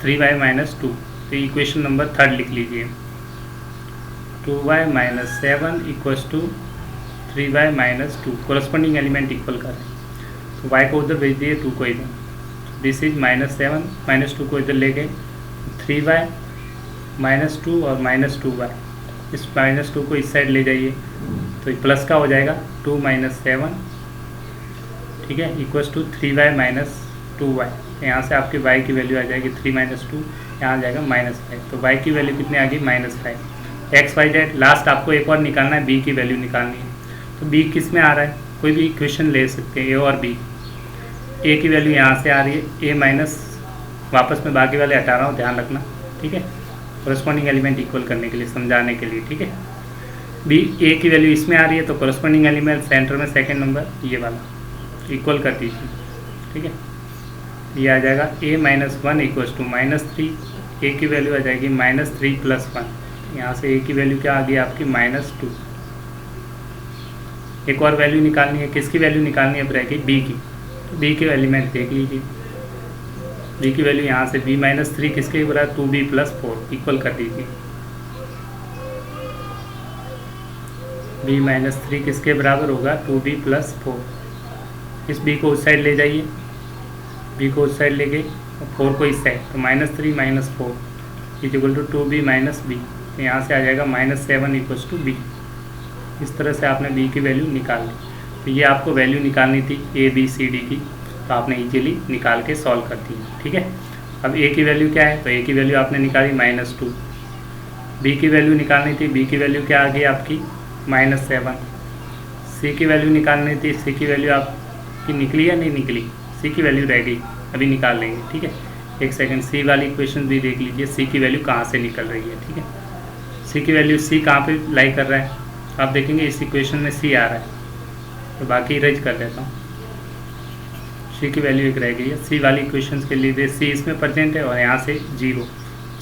3y माइनस 2। तो इक्वेशन नंबर 3 लिख लीजिए, 2y minus 7 equals to 3y minus 2। Corresponding element equal करें, तो y को उधर भेज दिए, 2 को इधर। दिस इज -7, -2 को इधर ले गए, 3y -2 और -2y, इस -2 को इस साइड ले जाइए, तो प्लस का हो जाएगा 2 - 7, ठीक है, equals to 3y minus 2y। यहाँ से आपके y की वैल्यू आ जाएगी 3 - 2, यहाँ आ जाएगा -5। तो y की वैल्यू कितनी आ गई, -5। x y z लास्ट आपको एक और निकालना है, b की वैल्यू निकालनी है। तो b किस में आ रहा है, कोई भी इक्वेशन ले सकते हैं, a और b। a की वैल्यू यहाँ से आ रही है, a माइनस, वापस में बाकी वाले हटा रहा हूँ, ध्यान रखना, ठीक है, कोरस्पॉन्डिंग एलिमेंट इक्वल करने के लिए, समझाने के लिए, ठीक है। b a की वैल्यू इसमें आ रही है, तो कोरस्पॉन्डिंग एलिमेंट सेंटर में सेकंड नंबर ये वाला इक्वल कर दीजिए, ठीक है। ये आ जाएगा a - 1 इक्वल्स टू -3, a की वैल्यू आ जाएगी -3 + 1। यहाँ से a की वैल्यू क्या आ गई आपकी, -2। एक और वैल्यू निकालनी है, किसकी वैल्यू निकालनी है, रहेगी b की। तो b के एलिमेंट देख लीजिए, b की वैल्यू यहाँ से b - 3 किसके बराबर, 2b + 4, इक्वल कर दीजिए। b - 3 किसके बराबर होगा, 2b + 4। इस b को उस साइड ले जाइए, b को उस साइड ले गए और 4 को इस साइड, तो -3 - 4 इक्वल टू 2b - b। तो यहाँ से आ जाएगा -7 इक्वल्स टू b। इस तरह से आपने b की वैल्यू निकाल ली। तो ये आपको वैल्यू निकालनी थी a b c d की, तो आपने इजीली निकाल के सॉल्व कर दी, ठीक है। अब a की वैल्यू क्या है, तो a की वैल्यू आपने निकाली -2। b की वैल्यू निकालनी थी, b की वैल्यू क्या आ गई आपकी, -7। c की वैल्यू निकालनी थी, c की वैल्यू आपकी निकली या नहीं निकली, c की वैल्यू रह गई, अभी निकाल लेंगे, ठीक है। एक सेकंड, c वाली इक्वेशन भी देख लीजिए, c की वैल्यू कहाँ से निकल रही है, ठीक है। c की वैल्यू, c कहाँ पे लाई कर रहा है, आप देखेंगे इस इक्वेशन में c आ रहा है, तो बाकी इरेज कर देता हूँ। c की वैल्यू एक रह गई है, c वाली इक्वेशन के लिए c इसमें प्रेजेंट है और यहाँ से 0,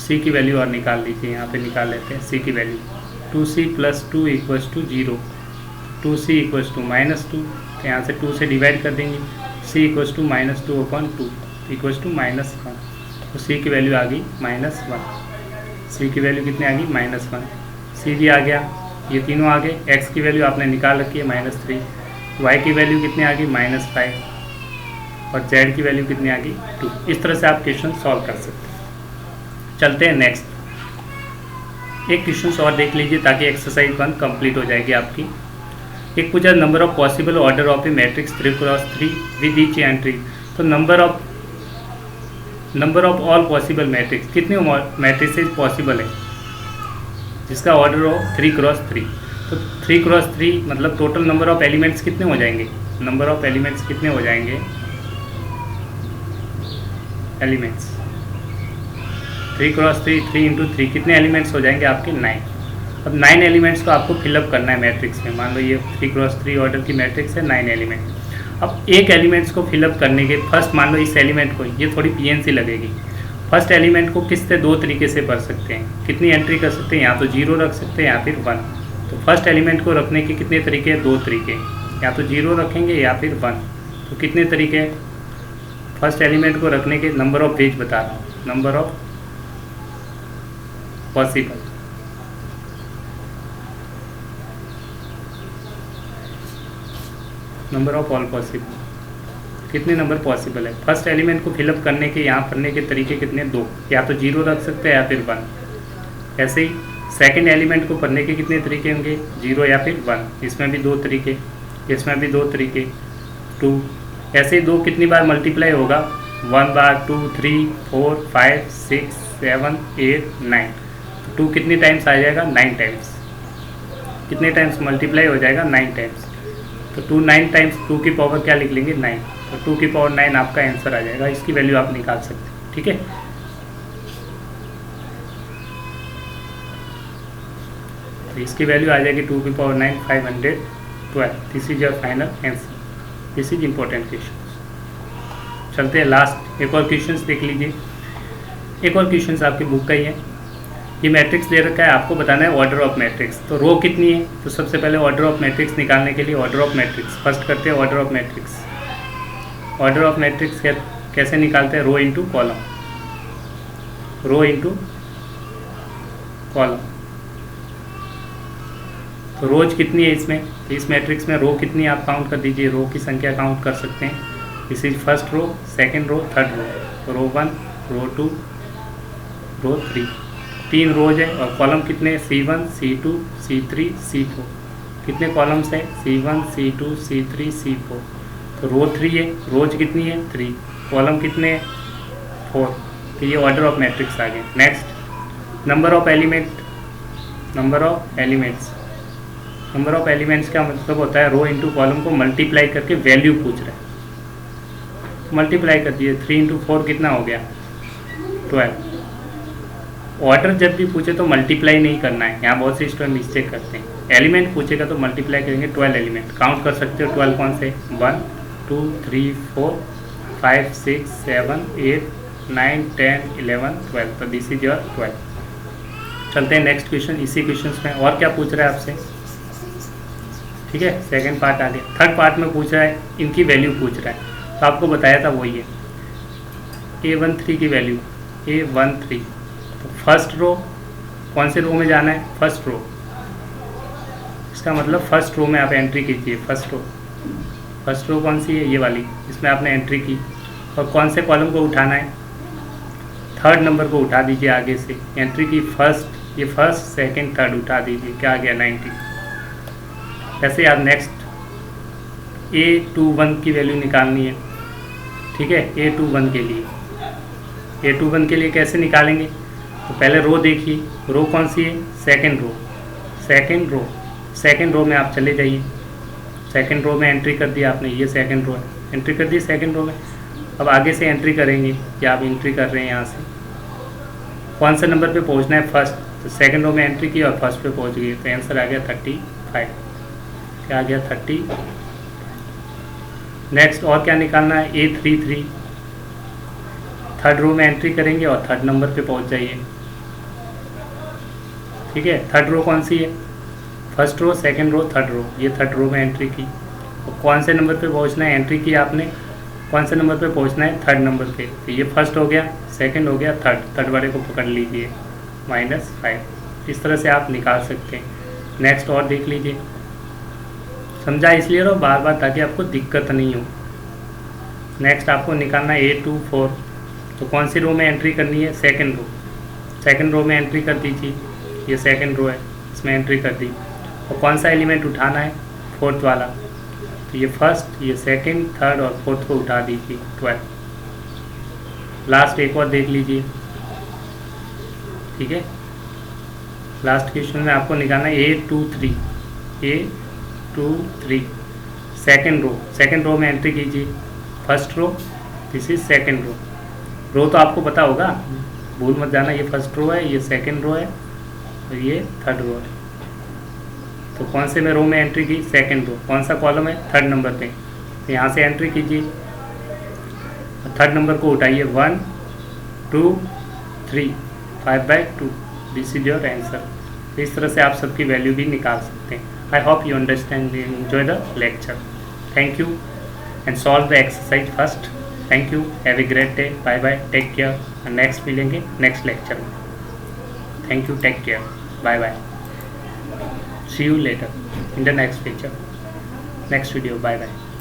c की वैल्यू और निकाल लीजिए, यहाँ पे निकाल लेते हैं c की value. 2c + 2 equals to 0, 2c equals to -2, तो यहाँ से 2 से डिवाइड कर देंगे, c equals to -2/2 equals to -1, तो c की वैल्यू आ गई -1। c की वैल्यू कितनी आ गई, -1। c भी आ गया, ये तीनों आ गए। x की वैल्यू आपने निकाल रखी है -3, y की वैल्यू कितनी आ गई, -5, और z की वैल्यू कितनी आ गई, 2। इस तरह से आप क्वेश्चन सॉल्व कर सकते हैं। चलते हैं नेक्स्ट, एक क्वेश्चन और देख लीजिए ताकि एक्सरसाइज 1 कंप्लीट हो जाएगी आपकी। एक पूछा, number of possible order of a matrix 3x3 with each entry. तो number of all possible matrix, कितने मैट्रिसेस पॉसिबल है जिसका ऑर्डर हो 3x3। तो 3x3 मतलब टोटल नंबर ऑफ एलिमेंट्स कितने हो जाएंगे, नंबर ऑफ एलिमेंट्स कितने हो जाएंगे, एलिमेंट्स 3x3, 3 × 3 कितने एलिमेंट्स हो जाएंगे आपके, 9। अब 9 एलिमेंट्स को आपको फिलअप करना है मैट्रिक्स में। मान लो ये 3x3 ऑर्डर की मैट्रिक्स है, 9 एलिमेंट। अब एक एलिमेंट्स को फिलअप करने के, फर्स्ट मान लो इस एलिमेंट को, ये थोड़ी पीएनसी लगेगी। फर्स्ट एलिमेंट को किस से 2 तरीके से पढ़ सकते हैं, कितनी एंट्री कर सकते हैं, या तो 0 रख सकते हैं या फिर 1। तो फर्स्ट एलिमेंट को रखने के कितने तरीके हैं, 2 तरीके, या तो 0 रखेंगे या फिर 1। तो कितने तरीके, फर्स्ट एलिमेंट को रखने के नंबर ऑफ वेज बता रहा हूँ, number of possible, number of all possible, कितने नंबर पॉसिबल है। फर्स्ट एलिमेंट को फिलअप करने के, यहाँ पढ़ने के तरीके कितने, 2, या तो 0 रख सकते हैं या फिर 1। ऐसे ही सेकंड एलिमेंट को पढ़ने के कितने तरीके होंगे, 0 या फिर 1। इसमें भी 2 तरीके, इसमें भी 2 तरीके, 2। ऐसे ही 2 कितनी बार मल्टीप्लाई होगा, 1 बार, 2, 3, 4, 5, 6, 7, 8, 9। तो 2 कितनी टाइम्स आ जाएगा, 9 टाइम्स। कितने टाइम्स मल्टीप्लाई हो जाएगा, 9 टाइम्स। तो 2 9 टाइम्स, 2 की पावर क्या लिख लेंगे, 9। तो 2 की पावर 9 आपका आंसर आ जाएगा। इसकी वैल्यू आप निकाल सकते हैं, ठीक है। तो इसकी वैल्यू आ जाएगी 2 की power 9, 512। This is your final answer. This is important question. चलते हैं लास्ट एक और क्वेश्चन देख लीजिए। एक और क्वेश्चन आपकी बुक का ही है। ये मैट्रिक्स दे रखा है, आपको बताना है ऑर्डर ऑफ मैट्रिक्स। तो रो कितनी है, तो सबसे पहले ऑर्डर ऑफ मैट्रिक्स निकालने के लिए ऑर्डर ऑफ मैट्रिक्स फर्स्ट करते हैं। Order of matrix, order of matrix कैसे निकालते हैं, रो इंटू कॉलम, रो इंटू कॉलम। तो रोज कितनी है इसमें, तो इस मैट्रिक्स में रो कितनी है आप काउंट कर दीजिए, रो की संख्या काउंट कर सकते हैं। This is first row, second row, third row. तो रो 1, रो 2, रो 3, 3 रोज है। और कॉलम कितने, C1, C2, C3, C4। कितने कॉलम्स है, C1, C2, C3, C4। तो रो 3 है, रोज कितनी है 3, कॉलम कितने हैं 4। तो ये ऑर्डर ऑफ मैट्रिक्स आ गए। Next number of element, number of elements. Number of elements का मतलब होता है रो इंटू कॉलम को मल्टीप्लाई करके वैल्यू पूछ रहे हैं। मल्टीप्लाई कर दिए, 3 इंटू 4 कितना हो गया 12। ऑर्डर जब भी पूछे तो मल्टीप्लाई नहीं करना है, यहाँ बहुत से स्टूडेंट मिस्टेक करते हैं। एलिमेंट पूछेगा तो मल्टीप्लाई करेंगे, 12 एलिमेंट काउंट कर सकते हो। 12 कौन से, 1 2 3 4 5 6 7 8 9 10 11 12। तो दिस इज योर 12। चलते हैं नेक्स्ट क्वेश्चन। इसी क्वेश्चन में और क्या पूछ रहा है आपसे, ठीक है। सेकंड पार्ट आ गया। थर्ड पार्ट में पूछ रहा है इनकी वैल्यू पूछ रहा है, तो आपको बताया था वही है। A13 की वैल्यू A13। तो फर्स्ट रो, कौन से रो में जाना है, फर्स्ट रो। इसका मतलब फर्स्ट रो में आप एंट्री कीजिए। फर्स्ट रो, फर्स्ट रो कौन सी है, ये वाली, इसमें आपने एंट्री की। और कौन से कॉलम को उठाना है, थर्ड नंबर को उठा दीजिए आगे से। एंट्री की फर्स्ट, ये फर्स्ट सेकंड थर्ड उठा दीजिए, क्या आ गया 90। ऐसे आप नेक्स्ट A21 की वैल्यू निकालनी है, ठीक है। A21 के लिए, A21 के लिए कैसे निकालेंगे, तो पहले रो देखिए, रो कौन सी है, second row. Second row, second row में आप चले जाइए। सेकंड रो में एंट्री कर दिया आपने, ये सेकंड रो है, एंट्री कर दी सेकंड रो में। अब आगे से एंट्री करेंगे, क्या आप एंट्री कर रहे हैं यहाँ से, कौन से नंबर पे पहुँचना है, फर्स्ट। तो सेकंड रो में एंट्री की और फर्स्ट पे पहुँच गई, तो आंसर आ गया 35। क्या आ गया 30। नेक्स्ट और क्या निकालना है, A33। थर्ड रो में एंट्री करेंगे और थर्ड नंबर पे पहुंच जाइए, ठीक है। थर्ड रो कौन सी है, first row, second row, third row. ये थर्ड रो में एंट्री की। और कौन से नंबर पे पहुंचना है, एंट्री की आपने, कौन से नंबर पे पहुंचना है, थर्ड नंबर पे। तो ये फर्स्ट हो गया, सेकंड हो गया, थर्ड, थर्ड वाले को पकड़ लीजिए, -5। इस तरह से आप निकाल सकते हैं। नेक्स्ट और देख लीजिए, समझा इसलिए रहो बार बार, ताकि आपको दिक्कत नहीं हो। नेक्स्ट आपको निकालना है A24। तो कौन सी रो में एंट्री करनी है, सेकंड रो। सेकंड रो में एंट्री कर दीजिए, ये सेकंड रो है, इसमें एंट्री कर दी। और कौन सा एलिमेंट उठाना है, फोर्थ वाला। तो ये फर्स्ट, ये सेकंड, थर्ड और फोर्थ को उठा दीजिए, 12। लास्ट एक और देख लीजिए, ठीक है। लास्ट क्वेश्चन में आपको निकालना है A23। A23 second row, second row में एंट्री कीजिए, first row, this is second row. Row तो आपको पता होगा, भूल मत जाना, ये फर्स्ट रो है, ये सेकंड रो है और ये थर्ड रो है। तो कौन से में रो में एंट्री की, सेकंड रो। कौन सा कॉलम है, थर्ड नंबर पे। तो यहाँ से एंट्री कीजिए, थर्ड नंबर को उठाइए, 1 2 3 5/2। This is your answer. इस तरह से आप सबकी वैल्यू भी निकाल सकते हैं। I hope you understand and enjoy the lecture. Thank you and solve the exercise first. Thank you. Have a great day. Bye bye. Take care. And next मिलेंगे next lecture में. Thank you. Take care. Bye bye. See you later in the next lecture. Next video. Bye bye.